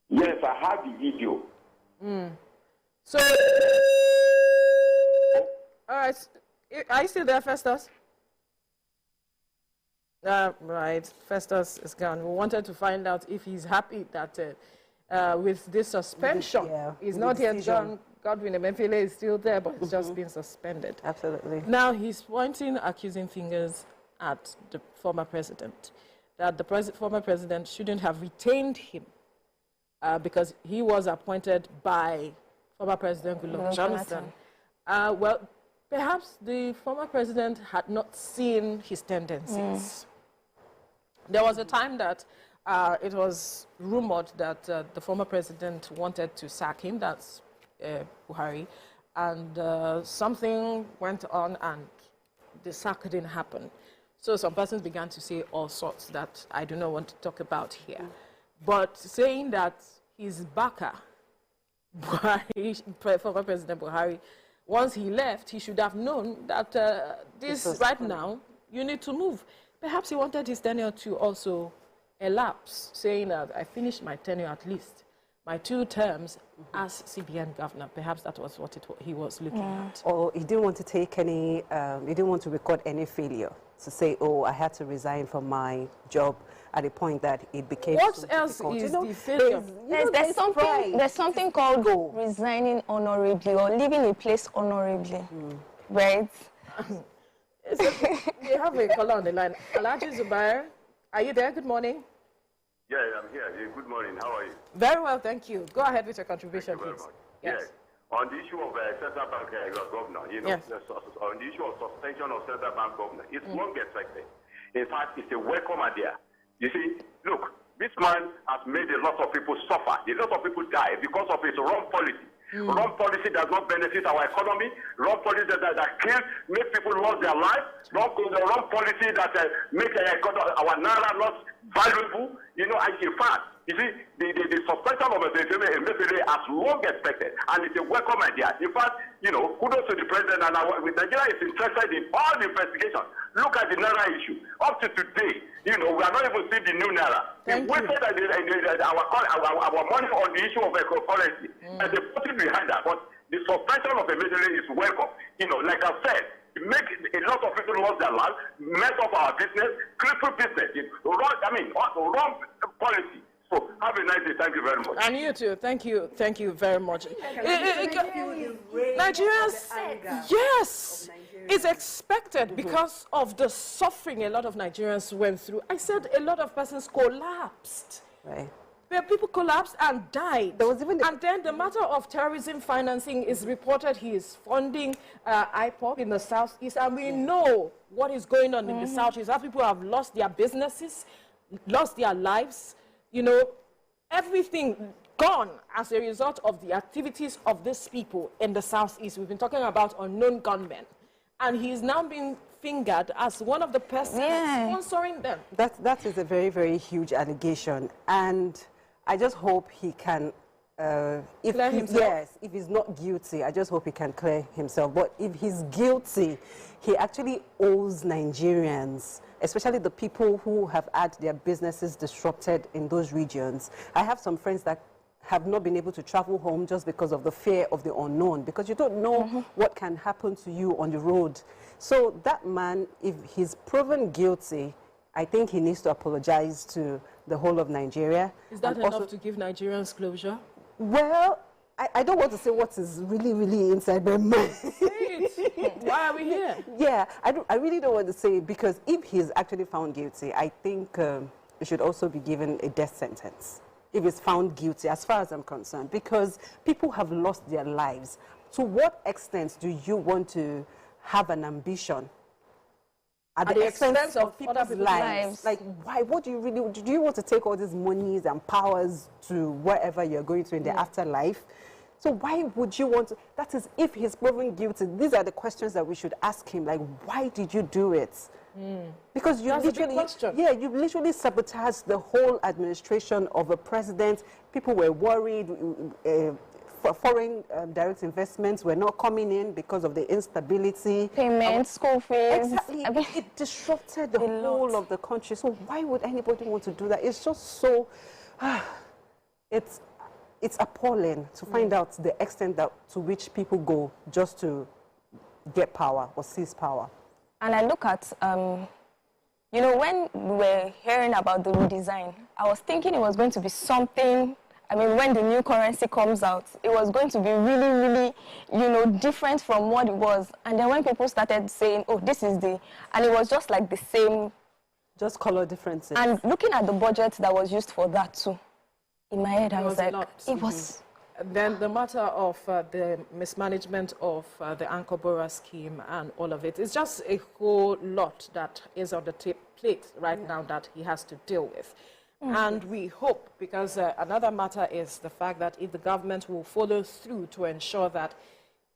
Yes, I have the video. So, all right, are you still there, Festus? Right, Festus is gone. We wanted to find out if he's happy that with this suspension, he's not yet gone. Godwin Emefiele is still there, but it's just been suspended. Absolutely. Now he's pointing accusing fingers at the former president, that the former president shouldn't have retained him because he was appointed by former President Goodluck Jonathan. Well, perhaps the former president had not seen his tendencies. There was a time that it was rumored that the former president wanted to sack him, that's Buhari, and something went on and the sack didn't happen. So some persons began to say all sorts that I do not want to talk about here. But saying that his backer, Buhari, former President Buhari, once he left, he should have known that this right now, you need to move. Perhaps he wanted his tenure to also elapse, saying that I finished my tenure at least, my 2 terms as CBN governor. Perhaps that was what he was looking at. Or he didn't want to take any, he didn't want to record any failure. To say, oh, I had to resign from my job at a point that it became What so else difficult. is the failure? There's something called resigning honorably or leaving a place honorably, right? We have a caller on the line. Alhaji Zubair, are you there? Good morning. Yeah, I'm here. Yeah, good morning. How are you? Very well, thank you. Go ahead with your contribution, Thank you please. very much. Yes. On the issue of central bank governor, Yes. On the issue of suspension of central bank governor, it's long expected. In fact, it's a welcome idea. You see, look, this man has made a lot of people suffer. A lot of people die because of his wrong policy. Wrong policy does not benefit our economy. Wrong policy that kill, make people lose their lives. Wrong policy that make our naira not valuable. You know, and in fact, you see, the suspension of Emefiele as long expected, and it's a welcome idea. In fact, you know, kudos to the president, and Nigeria is interested in all the investigation. Look at the naira issue. Up to today, you know, we are not even seeing the new naira. We wasted our money on the issue of currency, and they put it behind that. But the suspension of Emefiele is welcome. You know, like I said, it makes a lot of people lose their lives, mess up our business, cripple business. Wrong policy. So have a nice day. Thank you very much. And you too. Thank you. Thank you very much. Nigerians, yes, it's expected because of the suffering a lot of Nigerians went through. I said a lot of persons collapsed. Right. Where people collapsed and died. There was even and then the matter of terrorism financing is reported. He is funding IPOB in the southeast, and we know what is going on in the southeast. How people have lost their businesses, lost their lives. You know, everything gone as a result of the activities of these people in the southeast. We've been talking about unknown gunmen, and he's now being fingered as one of the persons sponsoring them. That is a very, very huge allegation, and I just hope he can, if he's not guilty, I just hope he can clear himself. But if he's guilty, he actually owes Nigerians, especially the people who have had their businesses disrupted in those regions. I have some friends that have not been able to travel home just because of the fear of the unknown, because you don't know what can happen to you on the road. So that man, if he's proven guilty, I think he needs to apologize to the whole of Nigeria. Is that enough to give Nigerians closure? Well, I don't want to say what is really, really inside my mind. Why are we here? Yeah, I really don't want to say it, because if he's actually found guilty, I think he should also be given a death sentence if he's found guilty, as far as I'm concerned, because people have lost their lives. To what extent do you want to have an ambition at the expense of people's lives? Like, why? What do you really, do you want to take all these monies and powers to wherever you're going to in the afterlife? So why would you want to, that is, if he's proven guilty, these are the questions that we should ask him, like, why did you do it? Because you you literally sabotaged the whole administration of a president. People were worried. Foreign direct investments were not coming in because of the instability. Payments, school fees. Exactly. It disrupted the whole of the country. So why would anybody want to do that? It's just so, it's appalling to find out the extent to which people go just to get power or seize power. And I look at, you know, when we were hearing about the redesign, I was thinking it was going to be something. I mean, when the new currency comes out, it was going to be really, really, you know, different from what it was. And then when people started saying, oh, this is and it was just like the same. Just color differences. And looking at the budget that was used for that too, in my head, I was like, it Then the matter of the mismanagement of the Anchor Borough scheme and all of it, it's just a whole lot that is on the plate right now that he has to deal with. And we hope, because another matter is the fact that if the government will follow through to ensure that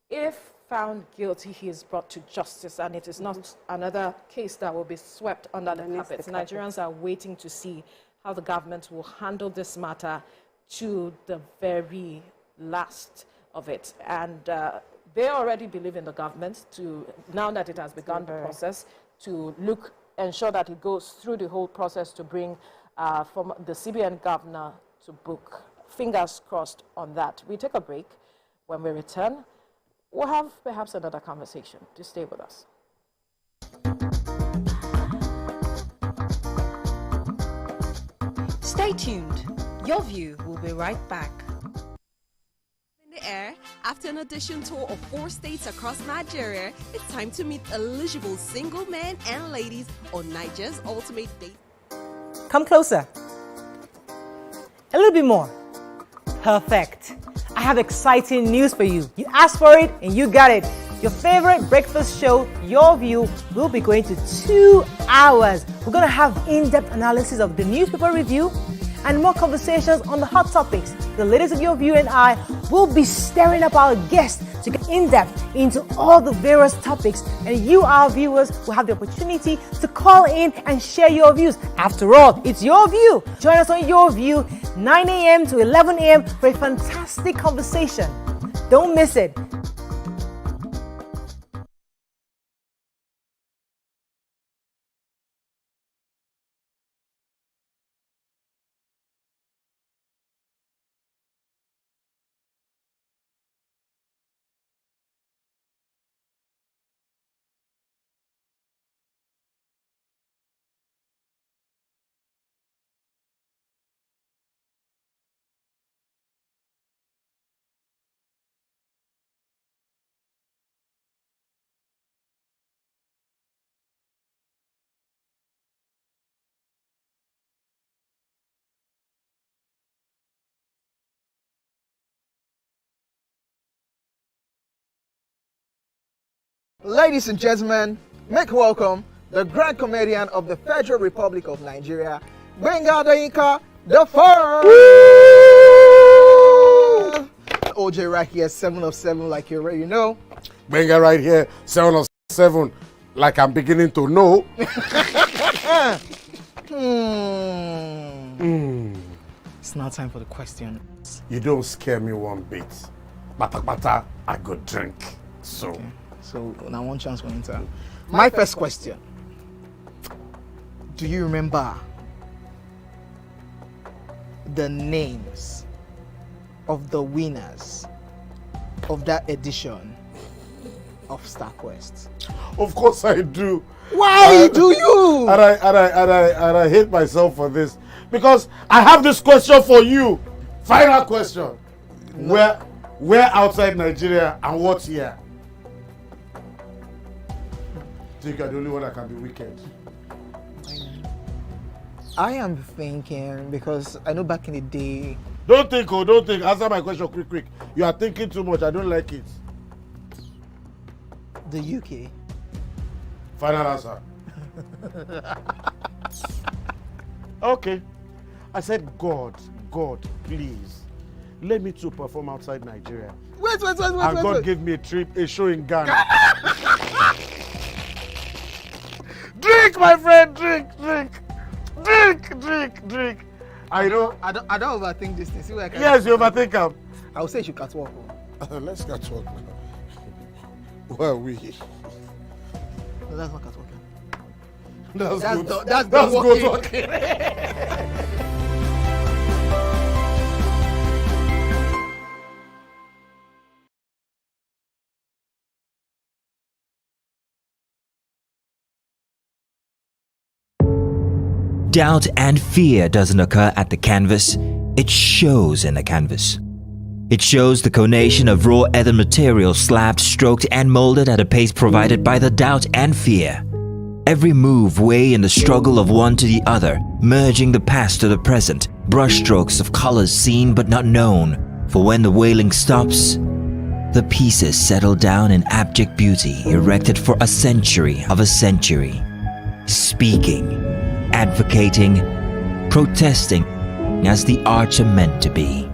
if found guilty, he is brought to justice, and it is not another case that will be swept under the carpet. Nigerians are waiting to see how the government will handle this matter to the very last of it. And they already believe in the government to, now that it has begun the process, to ensure that it goes through the whole process to bring from the CBN governor to book. Fingers crossed on that. We take a break. When we return, we'll have perhaps another conversation. Just stay with us. Stay tuned. Your View will be right back. In the air, after an audition tour of 4 states across Nigeria, it's time to meet eligible single men and ladies on Nigeria's ultimate date. Come closer. A little bit more. Perfect. I have exciting news for you. You asked for it and you got it. Your favorite breakfast show, Your View, will be going to 2 hours. We're going to have in-depth analysis of the newspaper review and more conversations on the hot topics. The ladies of Your View and I will be stirring up our guests to get in-depth into all the various topics, and you, our viewers, will have the opportunity to call in and share your views. After all, it's your view. Join us on Your View, 9 a.m. to 11 a.m. for a fantastic conversation. Don't miss it. Ladies and gentlemen, make welcome the grand comedian of the Federal Republic of Nigeria, Vanguard the first. OJ right here, 7 of 7, like you already know. Vanguard right here, 7 of 7, like I'm beginning to know. It's now time for the question. You don't scare me one bit. Bata, I go drink. So. Okay. So now one chance for Inter. My first question. Do you remember the names of the winners of that edition of StarQuest? Of course I do. Why do you? And I hate myself for this, because I have this question for you. Final question. No. Where outside Nigeria and what year? I think you're the only one that can be wicked. I am thinking, because I know back in the day. Don't think. Answer my question quick. You are thinking too much. I don't like it. The UK. Final answer. Okay. I said, God, please, let me to perform outside Nigeria. Wait. And God gave me a show in Ghana. Drink, my friend, drink. I don't overthink this thing. See where I can. Yes, you overthink them. I would say you should catwalk. Let's catwalk now. Where are we? No, that's not catwalking. That's good talking. Doubt and fear doesn't occur at the canvas, it shows in the canvas. It shows the conation of raw earthen material slabbed, stroked and molded at a pace provided by the doubt and fear. Every move way in the struggle of one to the other, merging the past to the present, brushstrokes of colors seen but not known, For when the wailing stops, the pieces settle down in abject beauty erected for a century of a century, speaking, advocating, protesting as the arts are meant to be.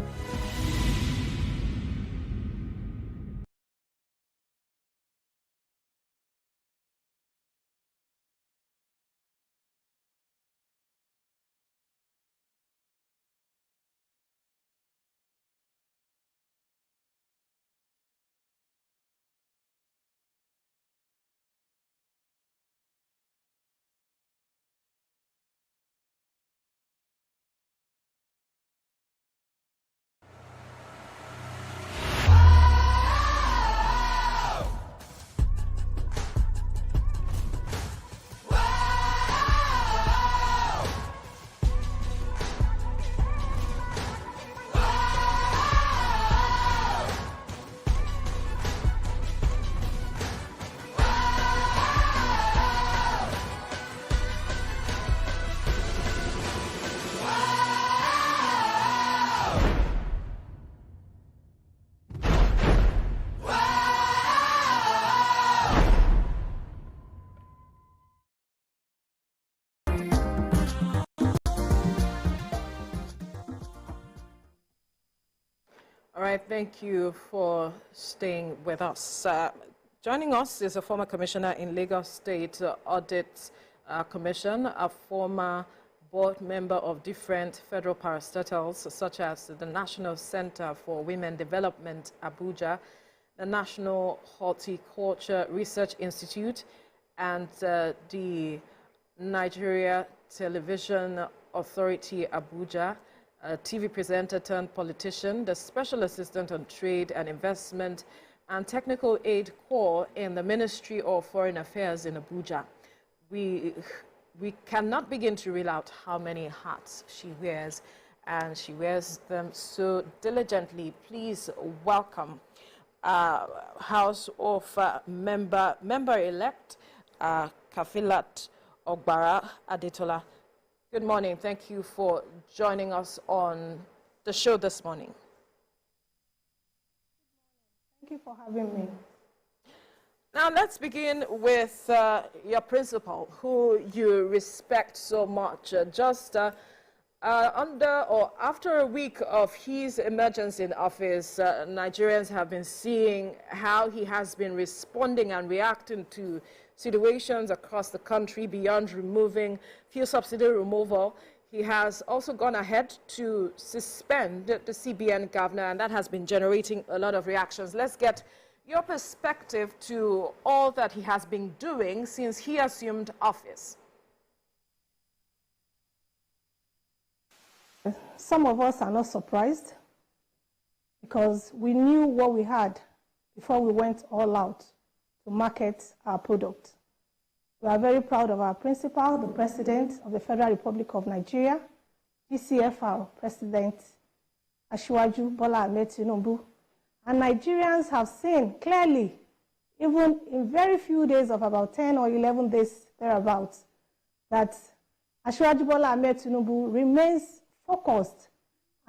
All right, thank you for staying with us. Joining us is a former commissioner in Lagos State Audit Commission, a former board member of different federal parastatals, such as the National Center for Women Development, Abuja, the National Horticulture Research Institute, and the Nigeria Television Authority, Abuja, a TV presenter turned politician, the Special Assistant on Trade and Investment and Technical Aid Corps in the Ministry of Foreign Affairs in Abuja. We cannot begin to reel out how many hats she wears, and she wears them so diligently. Please welcome House of Member-elect Kafilat Ogbara Adetola. Good morning. Thank you for joining us on the show this morning. Thank you for having me. Now, let's begin with your principal, who you respect so much. Under or after a week of his emergence in office, Nigerians have been seeing how he has been responding and reacting to situations across the country beyond removing fuel subsidy removal. He has also gone ahead to suspend the CBN governor, and that has been generating a lot of reactions. Let's get your perspective to all that he has been doing since he assumed office. Some of us are not surprised because we knew what we had before we went all out to market our product. We are very proud of our principal, the President of the Federal Republic of Nigeria, GCFR President Asiwaju Bola Ahmed Tinubu. And Nigerians have seen clearly, even in very few days of about 10 or 11 days thereabouts, that Asiwaju Bola Ahmed Tinubu remains focused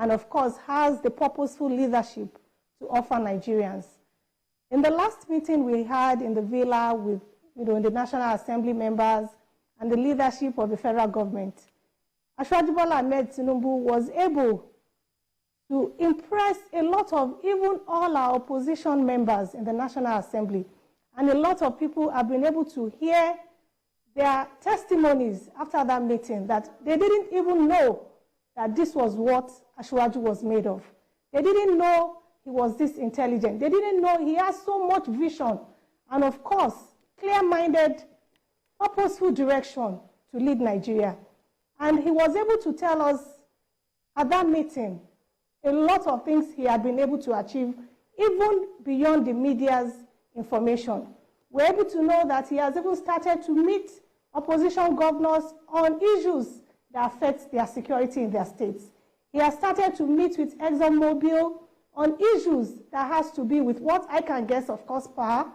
and, of course, has the purposeful leadership to offer Nigerians. In the last meeting we had in the villa with the National Assembly members and the leadership of the federal government, Asiwaju Bola Ahmed Tinubu was able to impress a lot of even all our opposition members in the National Assembly. And a lot of people have been able to hear their testimonies after that meeting that they didn't even know that this was what Asiwaju was made of. They didn't know he was this intelligent. They didn't know he has so much vision and, of course, clear-minded, purposeful direction to lead Nigeria. And he was able to tell us at that meeting a lot of things he had been able to achieve, even beyond the media's information. We're able to know that he has even started to meet opposition governors on issues that affect their security in their states. He has started to meet with ExxonMobil on issues that has to be with what I can guess, of course, power.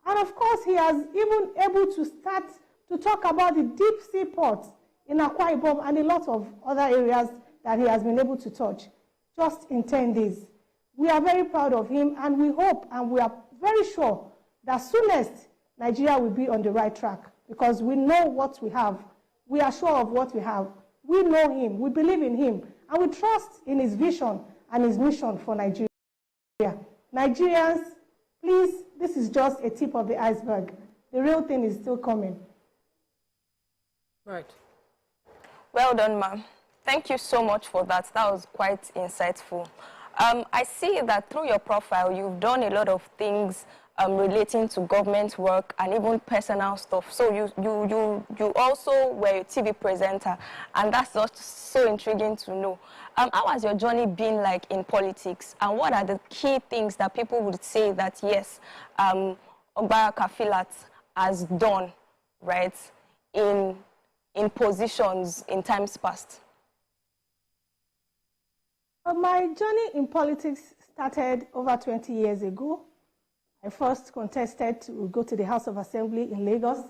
And of course, he has even able to start to talk about the deep sea ports in Akwa Ibom and a lot of other areas that he has been able to touch just in 10 days. We are very proud of him, and we hope and we are very sure that soonest Nigeria will be on the right track, because we know what we have. We are sure of what we have. We know him, we believe in him, and we trust in his vision and his mission for Nigeria. Nigerians, please, this is just a tip of the iceberg. The real thing is still coming. Right. Well done, ma'am. Thank you so much for that. That was quite insightful. I see that through your profile, you've done a lot of things relating to government work and even personal stuff. So you also were a TV presenter, and that's just so intriguing to know. How has your journey been like in politics, and what are the key things that people would say that, yes, Ogbara Kafilat has done, right, in positions in times past? My journey in politics started over 20 years ago. I first contested to go to the House of Assembly in Lagos.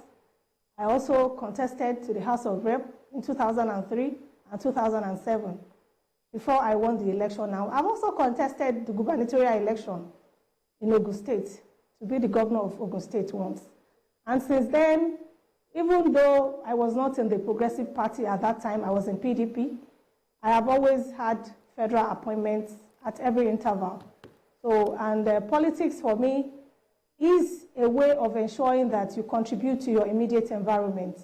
I also contested to the House of Rep in 2003 and 2007 before I won the election now. I've also contested the gubernatorial election in Ogun State to be the governor of Ogun State once. And since then, even though I was not in the Progressive Party at that time, I was in PDP, I have always had federal appointments at every interval. So, and politics for me is a way of ensuring that you contribute to your immediate environment.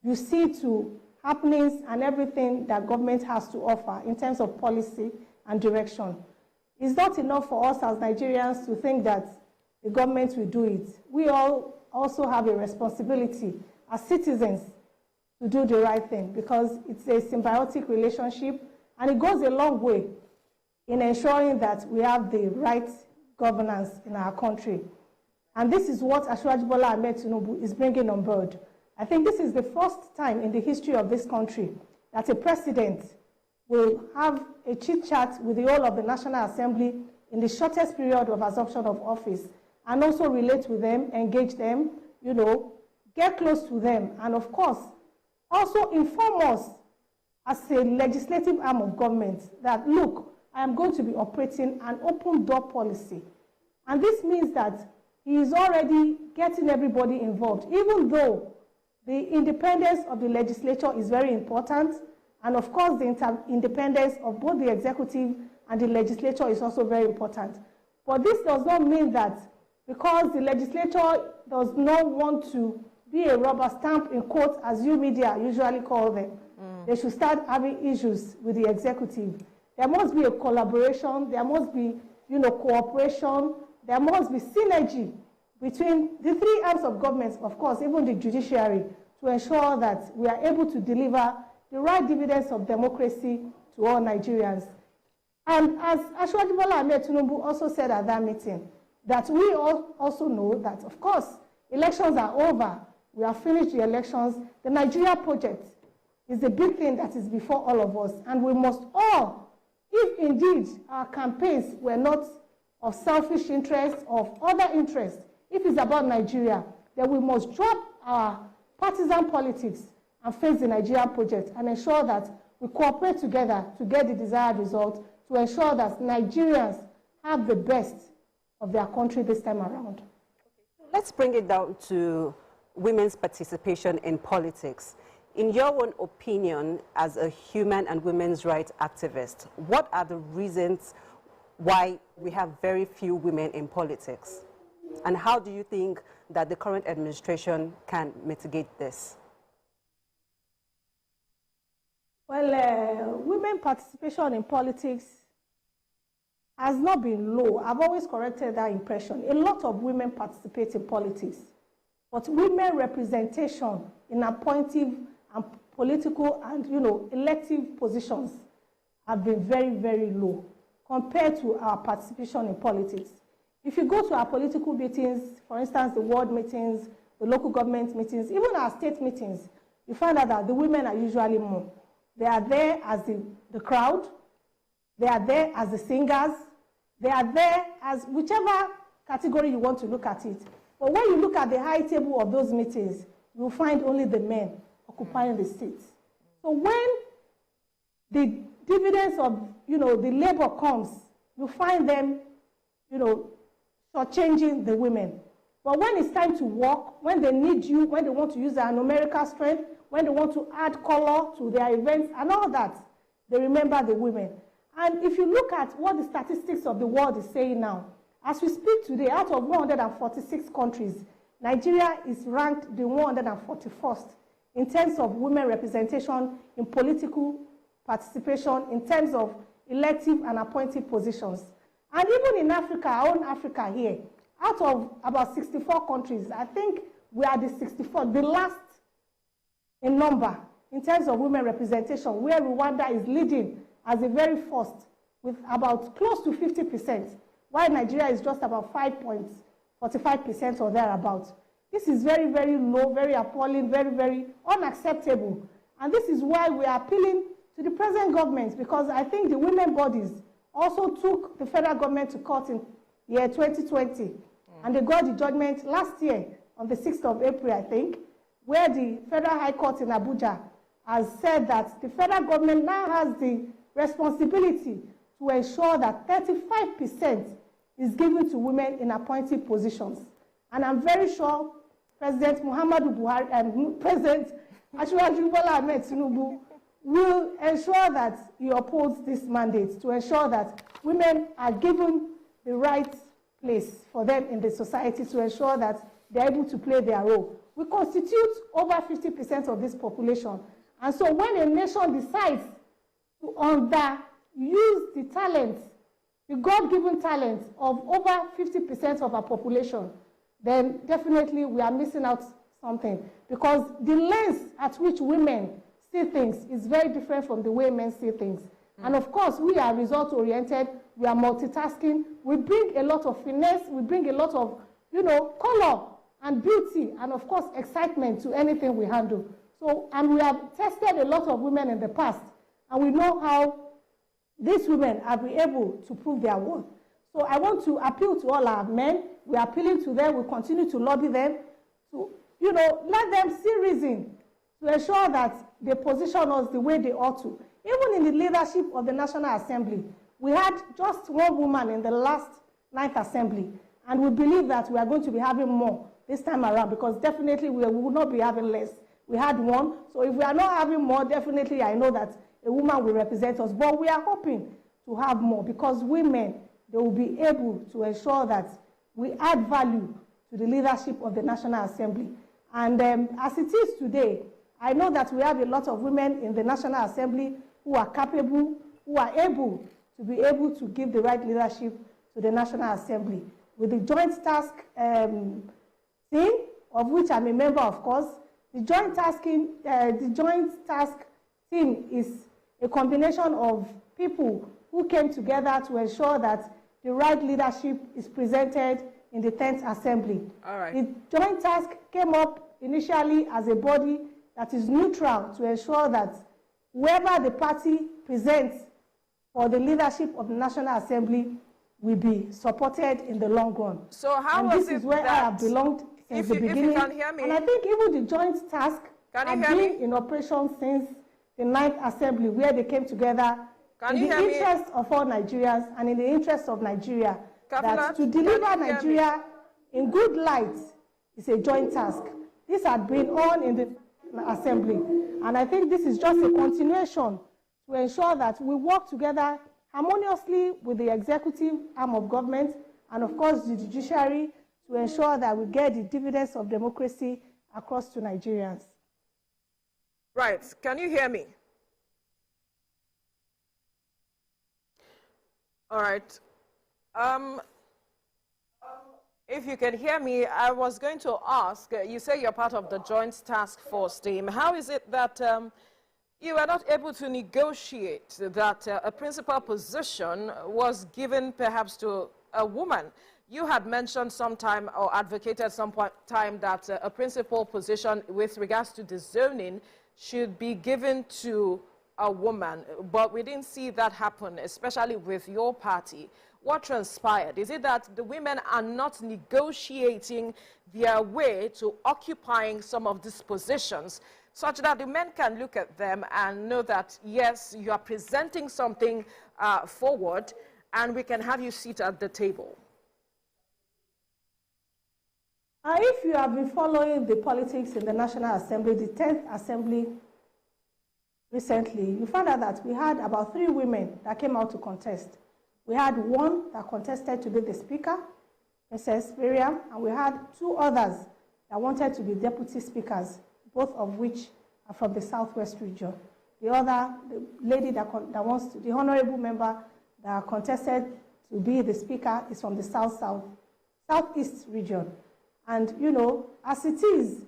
You see to happenings and everything that government has to offer in terms of policy and direction. It's not enough for us as Nigerians to think that the government will do it. We all also have a responsibility as citizens to do the right thing, because it's a symbiotic relationship, and it goes a long way in ensuring that we have the right governance in our country. And this is what Asiwaju Bola Ahmed Tinubu is bringing on board. I think this is the first time in the history of this country that a president will have a chit-chat with the whole of the National Assembly in the shortest period of assumption of office, and also relate with them, engage them, you know, get close to them, and of course, also inform us as a legislative arm of government that, look, I am going to be operating an open door policy. And this means that he is already getting everybody involved, even though the independence of the legislature is very important, and of course the independence of both the executive and the legislature is also very important. But this does not mean that because the legislature does not want to be a rubber stamp, in quotes, as you media usually call them, they should start having issues with the executive. There must be a collaboration, there must be, you know, cooperation, there must be synergy between the three arms of government, of course, even the judiciary, to ensure that we are able to deliver the right dividends of democracy to all Nigerians. And as Asiwaju Bola Ahmed Tinubu also said at that meeting, that we all also know that, of course, elections are over. We have finished the elections. The Nigeria project is the big thing that is before all of us. And we must all, if indeed our campaigns were not of selfish interest, of other interests, if it's about Nigeria, then we must drop our partisan politics and face the Nigeria project and ensure that we cooperate together to get the desired result, to ensure that Nigerians have the best of their country this time around. Let's bring it down to women's participation in politics. In your own opinion, as a human and women's rights activist, what are the reasons why we have very few women in politics? And how do you think that the current administration can mitigate this? Well, women participation in politics has not been low. I've always corrected that impression. A lot of women participate in politics, but women representation in appointive and political and, you know, elective positions have been very, very low compared to our participation in politics. If you go to our political meetings, for instance, the ward meetings, the local government meetings, even our state meetings, you find out that the women are usually more. They are there as the crowd, they are there as the singers, they are there as whichever category you want to look at it. But when you look at the high table of those meetings, you will find only the men occupying the seats. So when the dividends of, you know, the labor comes, you find them, you know, shortchanging the women. But when it's time to work, when they need you, when they want to use their numerical strength, when they want to add color to their events and all that, they remember the women. And if you look at what the statistics of the world is saying now, as we speak today, out of 146 countries, Nigeria is ranked the 141st in terms of women representation in political participation, in terms of elective and appointed positions. And even in Africa, our own Africa here, out of about 64 countries, I think we are the 64th, the last in number in terms of women representation, where Rwanda is leading as the very first with about close to 50%, while Nigeria is just about 5.45% or thereabouts. This is very, very low, very appalling, very, very unacceptable. And this is why we are appealing to the present government, because I think the women bodies also took the federal government to court in year 2020. And they got the judgment last year on the 6th of April, I think, where the Federal High Court in Abuja has said that the federal government now has the responsibility to ensure that 35% is given to women in appointed positions. And I'm very sure President Muhammadu Buhari and President Asiwaju Bola Ahmed Tinubu will ensure that he upholds this mandate to ensure that women are given the right place for them in the society, to ensure that they're able to play their role. We constitute over 50% of this population. And so when a nation decides to underuse the talents, the God-given talents of over 50% of our population, then definitely we are missing out something. Because the lens at which women see things is very different from the way men see things. And of course, we are result-oriented, we are multitasking, we bring a lot of finesse, we bring a lot of, you know, color and beauty, and of course, excitement to anything we handle. So, and we have tested a lot of women in the past, and we know how these women have been able to prove their worth. So I want to appeal to all our men. We are appealing to them. We continue to lobby them to, you know, let them see reason to ensure that they position us the way they ought to. Even in the leadership of the National Assembly, we had just one woman in the last 9th Assembly, and we believe that we are going to be having more this time around, because definitely we will not be having less. We had one, so if we are not having more, definitely I know that a woman will represent us. But we are hoping to have more, because women, they will be able to ensure that we add value to the leadership of the National Assembly. And as it is today, I know that we have a lot of women in the National Assembly who are capable, who are able to give the right leadership to the National Assembly. With the joint task team, of which I'm a member, of course, the joint task team is a combination of people who came together to ensure that the right leadership is presented in the 10th Assembly. All right. The joint task came up initially as a body that is neutral to ensure that whoever the party presents for the leadership of the National Assembly will be supported in the long run. So how and was this it is where I have belonged since the beginning. If you can hear me. And I think even the joint task has been in operation since the 9th Assembly, where they came together in the interest of all Nigerians and in the interest of Nigeria, that to deliver Nigeria in good light is a joint task. This had been on in the Assembly, and I think this is just a continuation to ensure that we work together harmoniously with the executive arm of government and, of course, the judiciary, to ensure that we get the dividends of democracy across to Nigerians. Right. Can you hear me? All right. If you can hear me, I was going to ask, you say you're part of the Joint Task Force team. How is it that you were not able to negotiate that a principal position was given perhaps to a woman? You had mentioned sometime or advocated some time that a principal position with regards to the zoning should be given to a woman, but we didn't see that happen, especially with your party. What transpired? Is it that the women are not negotiating their way to occupying some of these positions, such that the men can look at them and know that, yes, you are presenting something forward, and we can have you sit at the table. If you have been following the politics in the National Assembly, the 10th Assembly recently, you found out that we had about 3 women that came out to contest. We had one that contested to be the Speaker, Mrs. Miriam, and we had 2 others that wanted to be Deputy Speakers, both of which are from the Southwest region. The other, the lady that wants to, the honorable member that contested to be the Speaker is from the Southeast region. And, you know, as it is,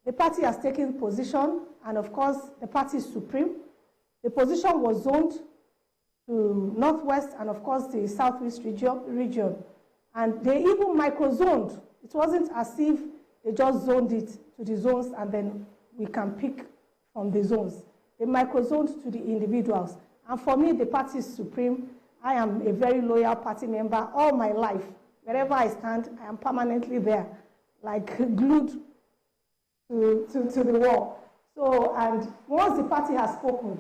the party has taken position, and of course, the party is supreme. The position was zoned to Northwest and, of course, the Southeast region. And they even micro-zoned. It wasn't as if they just zoned it to the zones and then we can pick from the zones. They micro-zoned to the individuals. And for me, the party is supreme. I am a very loyal party member all my life. Wherever I stand, I am permanently there, like glued to the wall. So, and once the party has spoken,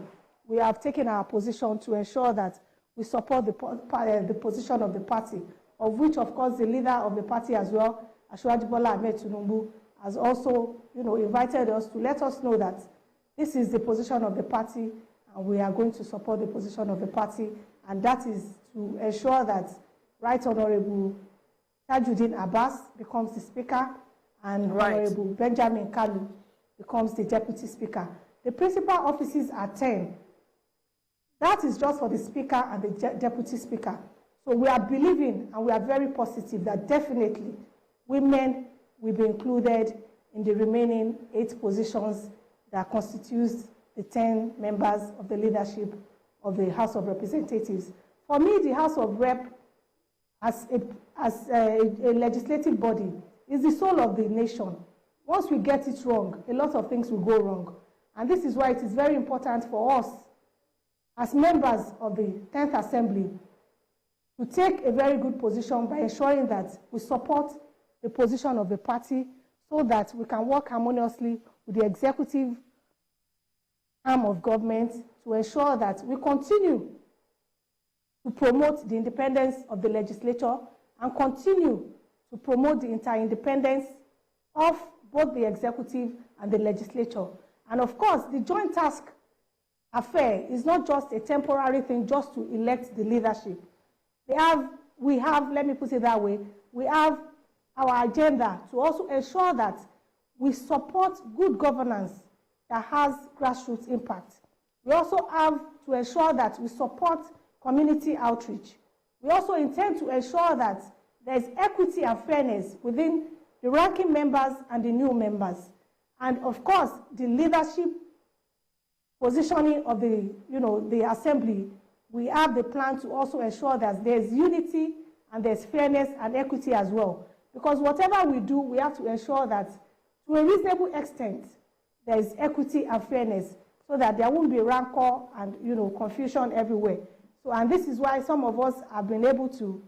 we have taken our position to ensure that we support the position of the party, of which, of course, the leader of the party as well, Asiwaju Bola Ahmed Tinubu, has also, you know, invited us to let us know that this is the position of the party, and we are going to support the position of the party, and that is to ensure that Right Honorable Tajuddin Abbas becomes the Speaker, and Honorable Benjamin Kalu becomes the Deputy Speaker. The principal offices are 10. That is just for the Speaker and the Deputy Speaker. So we are believing and we are very positive that definitely women will be included in the remaining 8 positions that constitutes the 10 members of the leadership of the House of Representatives. For me, the House of Rep, as a legislative body, is the soul of the nation. Once we get it wrong, a lot of things will go wrong. And this is why it is very important for us, as members of the 10th Assembly, to take a very good position by ensuring that we support the position of the party so that we can work harmoniously with the executive arm of government to ensure that we continue to promote the independence of the legislature and continue to promote the interdependence of both the executive and the legislature. And of course, the joint task affair is not just a temporary thing just to elect the leadership. We have, let me put it that way, we have our agenda to also ensure that we support good governance that has grassroots impact. We also have to ensure that we support community outreach. We also intend to ensure that there's equity and fairness within the ranking members and the new members. And of course, the leadership positioning of the assembly, we have the plan to also ensure that there's unity and there's fairness and equity as well. Because whatever we do, we have to ensure that to a reasonable extent, there's equity and fairness so that there won't be rancor and confusion everywhere. So, and this is why some of us have been able to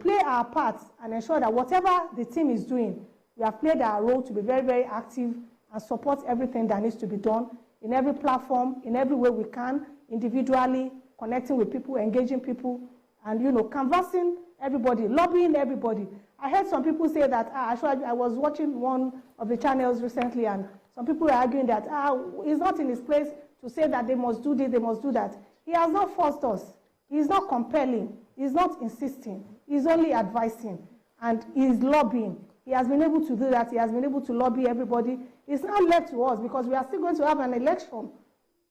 play our parts and ensure that whatever the team is doing, we have played our role to be very, very active and support everything that needs to be done in every platform, in every way we can, individually, connecting with people, engaging people, and canvassing everybody, lobbying everybody. I heard some people say that, I was watching one of the channels recently, and some people are arguing that it's not in his place to say that they must do this, they must do that. He has not forced us. He's not compelling. He's not insisting. He's only advising, and he's lobbying. He has been able to do that. He has been able to lobby everybody. It's not left to us because we are still going to have an election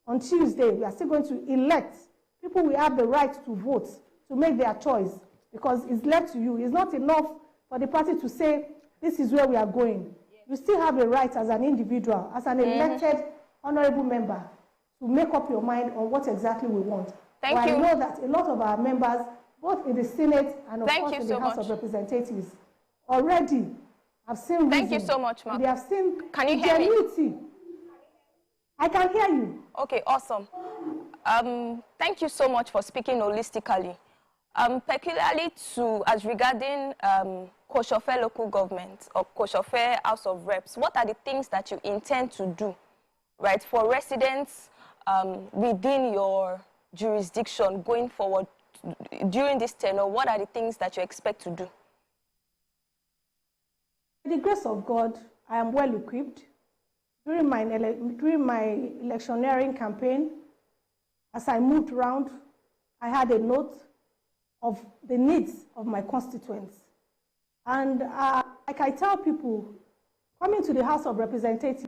on Tuesday. We are still going to elect. People will have the right to vote, to make their choice, because it's left to you. It's not enough for the party to say, this is where we are going. You still have the right as an individual, as an elected honorable member, to make up your mind on what exactly we want. Thank you. I know that a lot of our members, both in the Senate and of course in the House of Representatives, already have seen reason. Thank you so much, ma'am. They have seen genuinity. I can hear you. Okay, awesome. Thank you so much for speaking holistically. Peculiarly as regarding Koshofe local government or Koshofe House of Reps, what are the things that you intend to do, right, for residents within your jurisdiction going forward during this tenure, what are the things that you expect to do? By the grace of God, I am well equipped. During my electioneering campaign, as I moved around, I had a note of the needs of my constituents. And like I tell people, coming to the House of Representatives,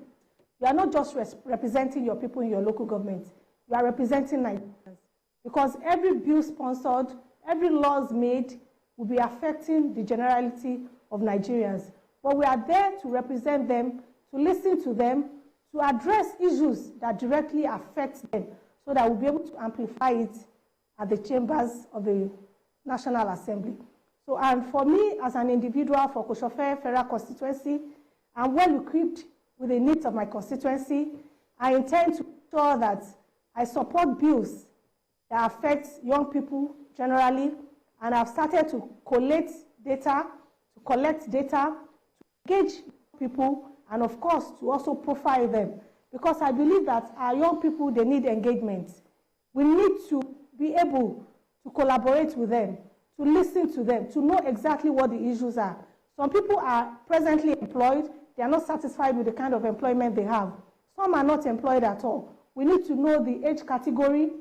you are not just representing your people in your local government, you are representing Nigerians. Because every bill sponsored, every laws made will be affecting the generality of Nigerians. But we are there to represent them, to listen to them, to address issues that directly affect them, so that we'll be able to amplify it at the chambers of the National Assembly. So, and for me, as an individual for Koshofe Federal Constituency, I'm well equipped with the needs of my constituency. I intend to ensure that I support bills that affect young people generally, and I've started to collect data, to engage people, and of course, to also profile them. Because I believe that our young people, they need engagement. We need to be able to collaborate with them, to listen to them, to know exactly what the issues are. Some people are presently employed. They are not satisfied with the kind of employment they have. Some are not employed at all. We need to know the age category,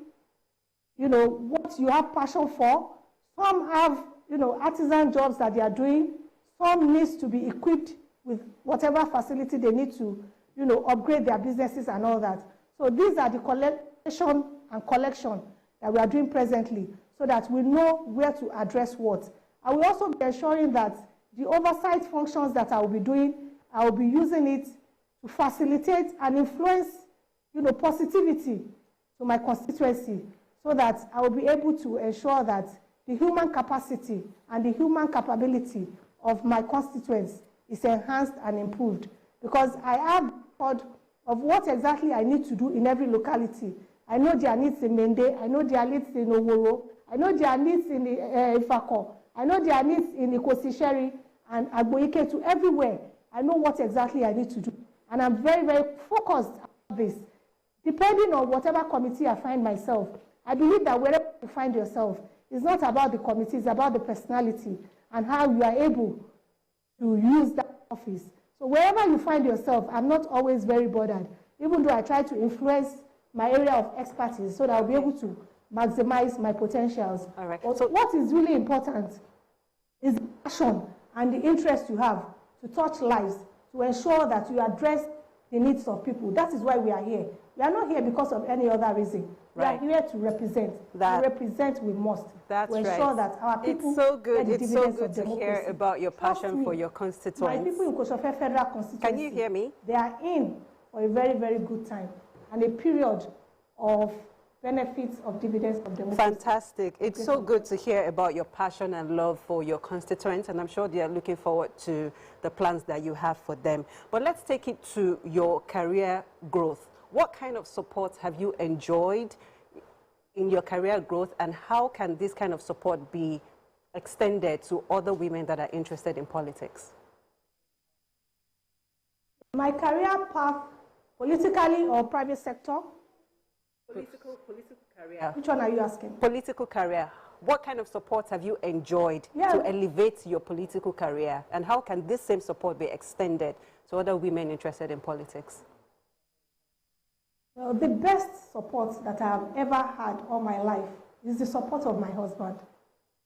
you know, what you have passion for. Some have, you know, artisan jobs that they are doing. Some needs to be equipped with whatever facility they need to, you know, upgrade their businesses and all that. So these are the collection and collection that we are doing presently, so that we know where to address what. I will also be ensuring that the oversight functions that I will be doing, I will be using it to facilitate and influence, you know, positivity to my constituency, so that I will be able to ensure that the human capacity and the human capability of my constituents is enhanced and improved. Because I have thought of what exactly I need to do in every locality. I know their needs in Mende, I know their needs in Oworo, I know their needs in Ifako, I know their needs in Ikosisheri and Agboike, to everywhere. I know what exactly I need to do. And I'm very, very focused on this. Depending on whatever committee I find myself, I believe that wherever you find yourself, it's not about the committee, it's about the personality and how you are able to use that office. So wherever you find yourself, I'm not always very bothered, even though I try to influence my area of expertise so that I'll be able to maximize my potentials. All right. So what is really important is the passion and the interest you have to touch lives, to ensure that you address the needs of people. That is why we are here. We are not here because of any other reason. Right. We are here to represent. To represent, we must. That's to ensure right. that our people It's so good. get the It's so dividends good of to hear democracy. about your passion Trust for me, your constituents. My people in Koshofe Federal Constituency, Can you hear me? They are in for a very, very good time and a period of benefits of dividends of democracy. Fantastic. It's so good to hear about your passion and love for your constituents, and I'm sure they are looking forward to the plans that you have for them. But let's take it to your career growth. What kind of support have you enjoyed in your career growth, and how can this kind of support be extended to other women that are interested in politics? My career path, politically or private sector? Political career. Which one are you asking? Political career. What kind of support have you enjoyed to elevate your political career, and how can this same support be extended to other women interested in politics? Well, the best support that I have ever had all my life is the support of my husband.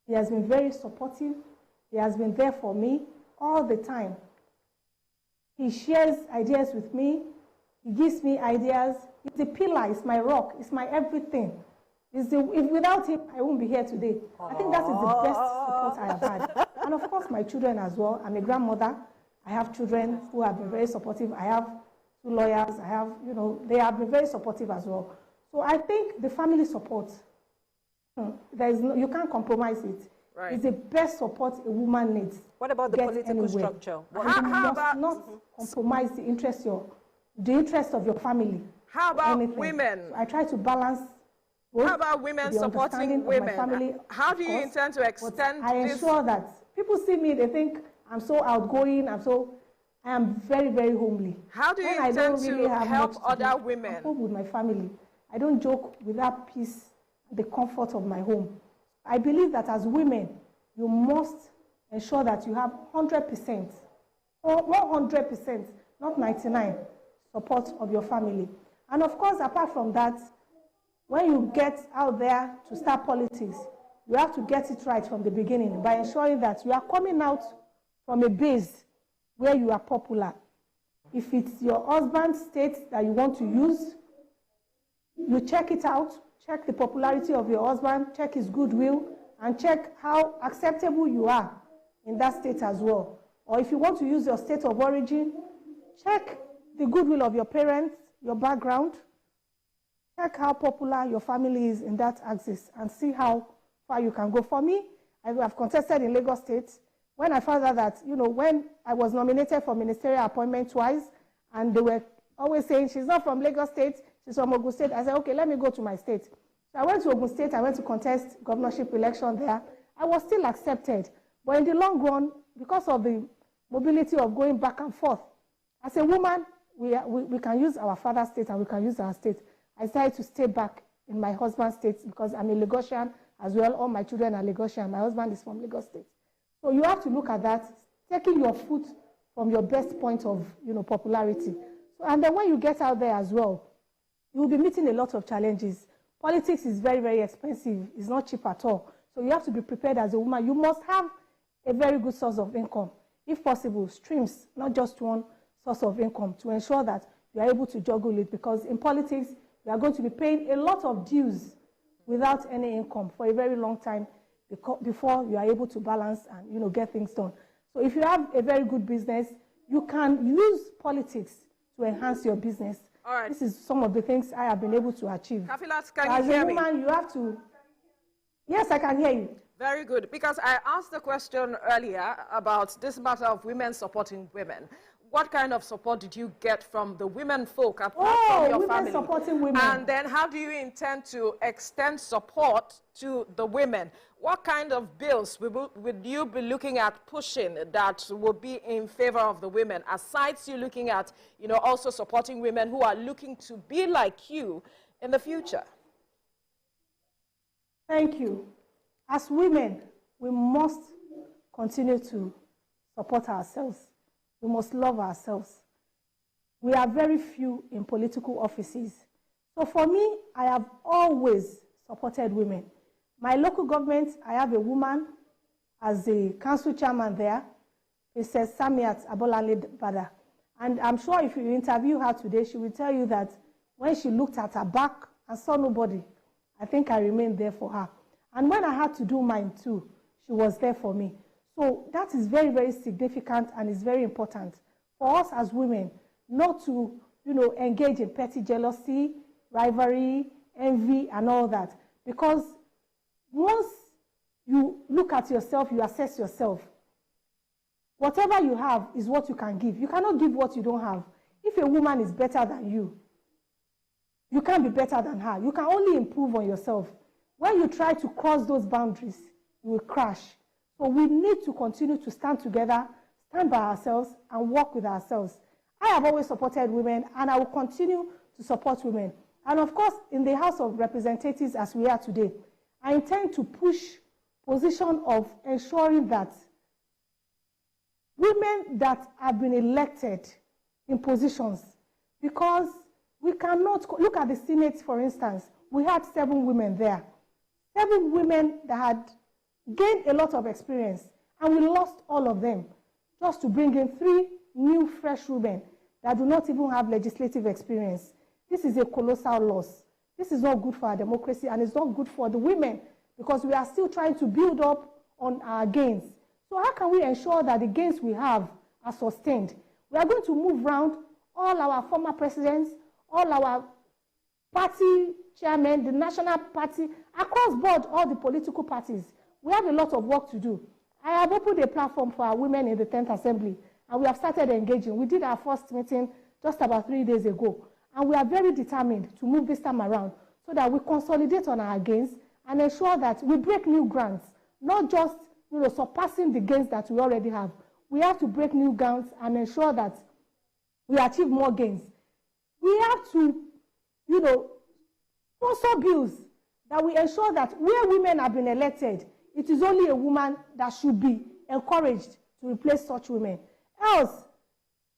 He has been very supportive. He has been there for me all the time. He shares ideas with me. He gives me ideas. He's the pillar, he's my rock, he's my everything. If without him, I won't be here today. I think that is the best support I have had. And of course, my children as well. I'm a grandmother. I have children who have been very supportive. I have 2 lawyers. I have, you know, they have been very supportive as well. So I think the family support, you can't compromise it. Right. It's the best support a woman needs. What about the political structure? You must not compromise the interest of your family. How about women? So I try to balance. How about women supporting women? How do you intend to extend I this? ensure that people see me, they think I'm so outgoing, I am very, very homely. How do you intend to help other women? I'm home with my family. I don't joke with that peace, the comfort of my home. I believe that as women, you must ensure that you have 100%, or 100%, not 99%, support of your family. And of course, apart from that, when you get out there to start politics, you have to get it right from the beginning by ensuring that you are coming out from a base where you are popular. If it's your husband's state that you want to use, you check it out, check the popularity of your husband, check his goodwill, and check how acceptable you are in that state as well. Or if you want to use your state of origin, check the goodwill of your parents, your background, check how popular your family is in that axis, and see how far you can go. For me, I have contested in Lagos State. When I found out that, when I was nominated for ministerial appointment twice, and they were always saying, she's not from Lagos State, she's from Ogun State, I said, okay, let me go to my state. So I went to Ogun State, I went to contest governorship election there. I was still accepted. But in the long run, because of the mobility of going back and forth, as a woman, we can use our father's state and we can use our state. I decided to stay back in my husband's state because I'm a Lagosian as well. All my children are Lagosian. My husband is from Lagos State. So you have to look at that, taking your foot from your best point of popularity. So, and then when you get out there as well, you will be meeting a lot of challenges. Politics is very, very expensive. It's not cheap at all. So you have to be prepared as a woman. You must have a very good source of income. If possible, streams, not just one source of income, to ensure that you are able to juggle it. Because in politics, you are going to be paying a lot of dues without any income for a very long time before you are able to balance and get things done. So if you have a very good business, you can use politics to enhance your business. All right. This is some of the things I have been able to achieve. Kafilat, can you hear me? As a woman, you have to... Yes, I can hear you. Very good, because I asked the question earlier about this matter of women supporting women. What kind of support did you get from the women folk apart from your family? Supporting women. And then how do you intend to extend support to the women? What kind of bills would you be looking at pushing that would be in favor of the women, aside you looking at, also supporting women who are looking to be like you in the future? Thank you. As women, we must continue to support ourselves. We must love ourselves. We are very few in political offices. So for me, I have always supported women. My local government, I have a woman as the council chairman there, Princess Samiat Abolale Bada. And I'm sure if you interview her today, she will tell you that when she looked at her back and saw nobody, I think I remained there for her. And when I had to do mine too, she was there for me. So that is very, very significant and is very important for us as women not to, engage in petty jealousy, rivalry, envy, and all that. Because once you look at yourself, you assess yourself. Whatever you have is what you can give. You cannot give what you don't have. If a woman is better than you, you can't be better than her. You can only improve on yourself. When you try to cross those boundaries, you will crash. So we need to continue to stand together, stand by ourselves, and work with ourselves. I have always supported women, and I will continue to support women. And of course, in the House of Representatives, as we are today, I intend to push position of ensuring that women that have been elected in positions, because we cannot, look at the Senate, for instance, we had 7 women there. 7 women that had gained a lot of experience, and we lost all of them just to bring in 3 new, fresh women that do not even have legislative experience. This is a colossal loss. This is not good for our democracy, and it's not good for the women, because we are still trying to build up on our gains. So how can we ensure that the gains we have are sustained? We are going to move around all our former presidents, all our party chairmen, the national party, across board, all the political parties. We have a lot of work to do. I have opened a platform for our women in the 10th Assembly, and we have started engaging. We did our first meeting just about 3 days ago, and we are very determined to move this time around so that we consolidate on our gains and ensure that we break new grounds, not just surpassing the gains that we already have. We have to break new grounds and ensure that we achieve more gains. We have to, sponsor bills that we ensure that where women have been elected, it is only a woman that should be encouraged to replace such women. Else,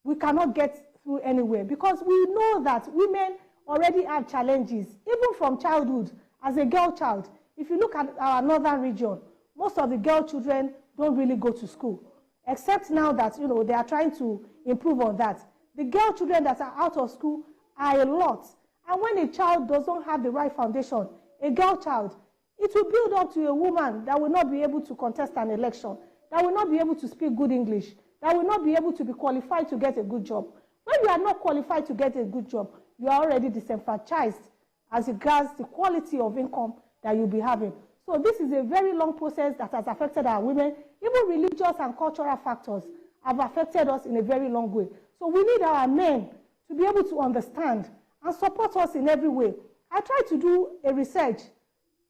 we cannot get through anywhere, because we know that women already have challenges, even from childhood. As a girl child, if you look at our northern region, most of the girl children don't really go to school, except now that they are trying to improve on that. The girl children that are out of school are a lot. And when a child doesn't have the right foundation, a girl child, it will build up to a woman that will not be able to contest an election, that will not be able to speak good English, that will not be able to be qualified to get a good job. When you are not qualified to get a good job, you are already disenfranchised as regards the quality of income that you'll be having. So this is a very long process that has affected our women. Even religious and cultural factors have affected us in a very long way. So we need our men to be able to understand and support us in every way. I tried to do a research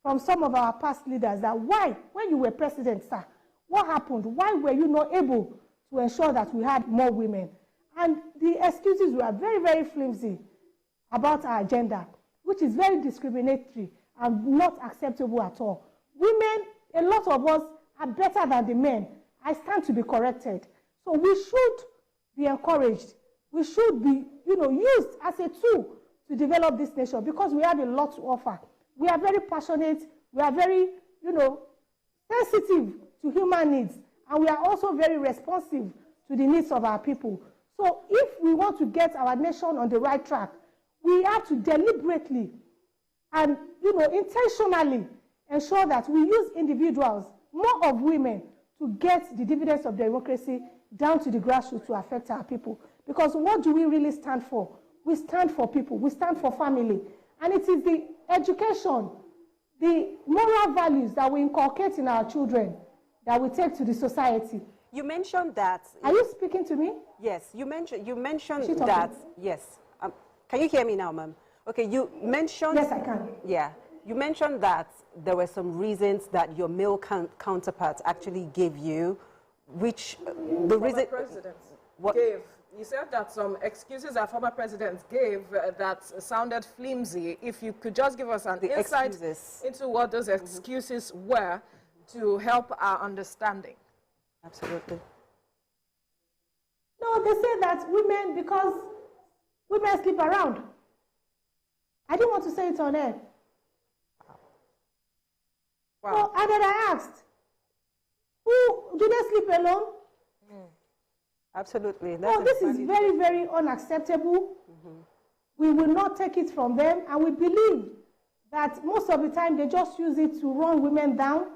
from some of our past leaders that why, when you were president, sir, what happened? Why were you not able to ensure that we had more women? And the excuses were very, very flimsy about our agenda, which is very discriminatory and not acceptable at all. Women, a lot of us are better than the men. I stand to be corrected. So we should be encouraged. We should be, used as a tool to develop this nation, because we have a lot to offer. We are very passionate. We are very, sensitive to human needs. And we are also very responsive to the needs of our people. So if we want to get our nation on the right track, we have to deliberately and, intentionally ensure that we use individuals, more of women, to get the dividends of democracy down to the grassroots to affect our people. Because what do we really stand for? We stand for people. We stand for family. And it is the education, the moral values that we inculcate in our children that we take to the society. You mentioned that. Are you speaking to me? Yes, you mentioned that. Yes. Can you hear me now, ma'am? Okay, you mentioned. Yes, I can. Yeah. You mentioned that there were some reasons that your male counterparts actually gave you, which the reason. Presidents gave. You said that some excuses our former presidents gave that sounded flimsy. If you could just give us an insight into what those excuses were to help our understanding. Absolutely. No, they say that women, because women sleep around. I didn't want to say it on air. Wow. So, and then I asked, do they sleep alone? Absolutely. No, this is very, very unacceptable. We will not take it from them, and we believe that most of the time they just use it to run women down.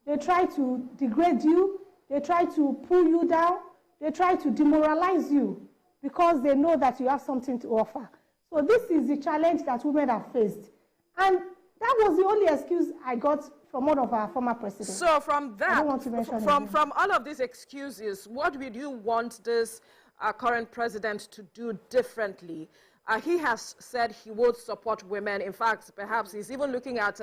They try to degrade you. They try to pull you down. They try to demoralize you because they know that you have something to offer. So this is the challenge that women have faced. And that was the only excuse I got from one of our former presidents. So from that, I don't want to mention from all of these excuses, what would you want this current president to do differently? He has said he would support women. In fact, perhaps he's even looking at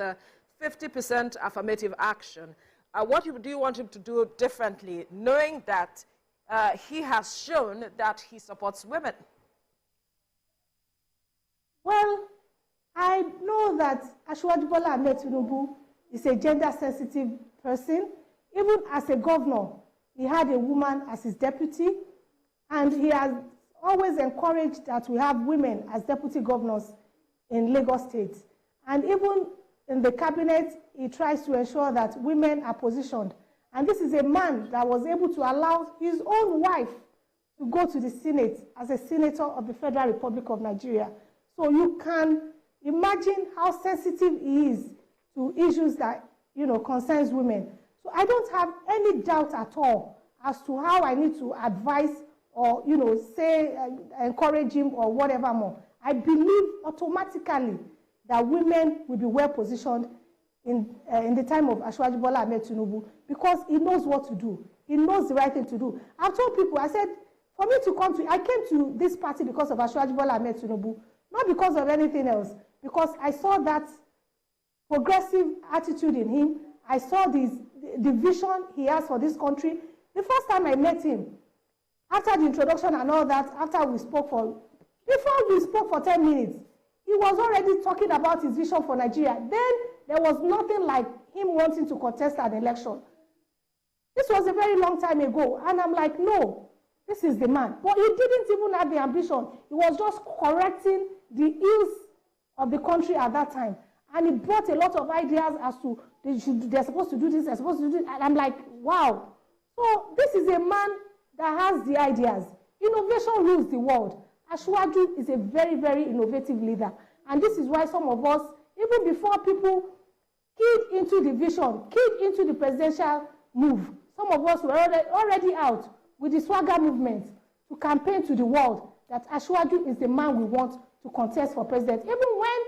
50% affirmative action. What do you want him to do differently, knowing that he has shown that he supports women? Well, I know that Asiwaju Bola Ahmed Tinubu is a gender-sensitive person. Even as a governor, he had a woman as his deputy, and he has always encouraged that we have women as deputy governors in Lagos State. And even in the cabinet, he tries to ensure that women are positioned. And this is a man that was able to allow his own wife to go to the Senate as a senator of the Federal Republic of Nigeria. So you can imagine how sensitive he is to issues that, concerns women. So I don't have any doubt at all as to how I need to advise or, say, encourage him or whatever more. I believe automatically that women will be well positioned in the time of Asiwaju Bola Ahmed Tinubu, because he knows what to do. He knows the right thing to do. I've told people, I said, for me to come to, I came to this party because of Asiwaju Bola Ahmed Tinubu, not because of anything else, because I saw that progressive attitude in him. I saw the vision he has for this country. The first time I met him, after the introduction and all that, before we spoke for 10 minutes, he he was already talking about his vision for Nigeria. Then there was nothing like him wanting to contest an election. This was a very long time ago, and I'm like, no, this is the man. But he didn't even have the ambition. He was just correcting the ills of the country at that time. And he brought a lot of ideas as to they're supposed to do this, they're supposed to do this. And I'm like, wow. So this is a man that has the ideas. Innovation rules the world. Asiwaju is a very, very innovative leader. And this is why some of us, even before people keyed into the vision, keyed into the presidential move, some of us were already out with the swagger movement to campaign to the world that Asiwaju is the man we want to contest for president, even when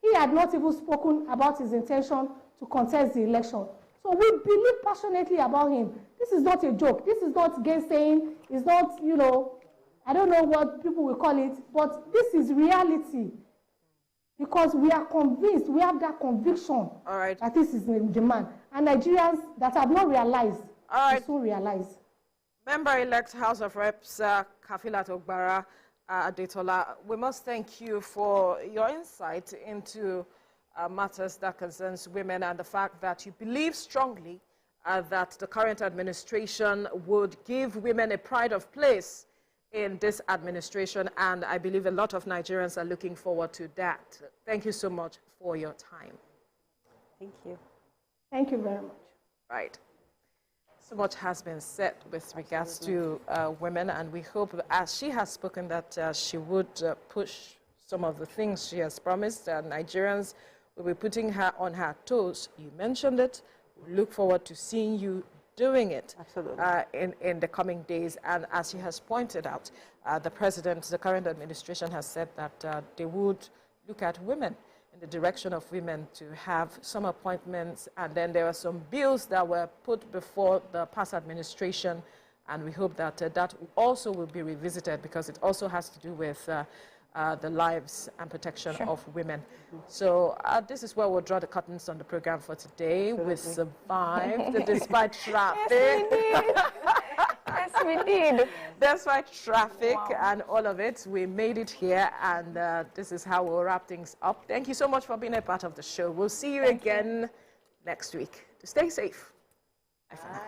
he had not even spoken about his intention to contest the election. So we believe passionately about him. This is not a joke. This is not gainsaying. It's not, you know, I don't know what people will call it, but this is reality. Because we are convinced, we have that conviction that this is the man. And Nigerians that have not realized will soon realize. Member-elect House of Reps Kafilat Ogbara Adetola, we must thank you for your insight into matters that concerns women and the fact that you believe strongly that the current administration would give women a pride of place in this administration, and I believe a lot of Nigerians are looking forward to that. Thank you so much for your time. Thank you. Thank you very much. Right. So much has been said with regards to women, and we hope, as she has spoken, that she would push some of the things she has promised. Nigerians will be putting her on her toes. You mentioned it. We look forward to seeing you doing it in the coming days. And as she has pointed out, the current administration has said that they would look at women in the direction of women to have some appointments. And then there are some bills that were put before the past administration. And we hope that that also will be revisited, because it also has to do with the lives and protection of women. So this is where we'll draw the curtains on the program for today. We survived despite traffic. Yes, we did. Despite traffic and all of it, we made it here, and this is how we'll wrap things up. Thank you so much for being a part of the show. We'll see you again next week. Stay safe. Bye for now.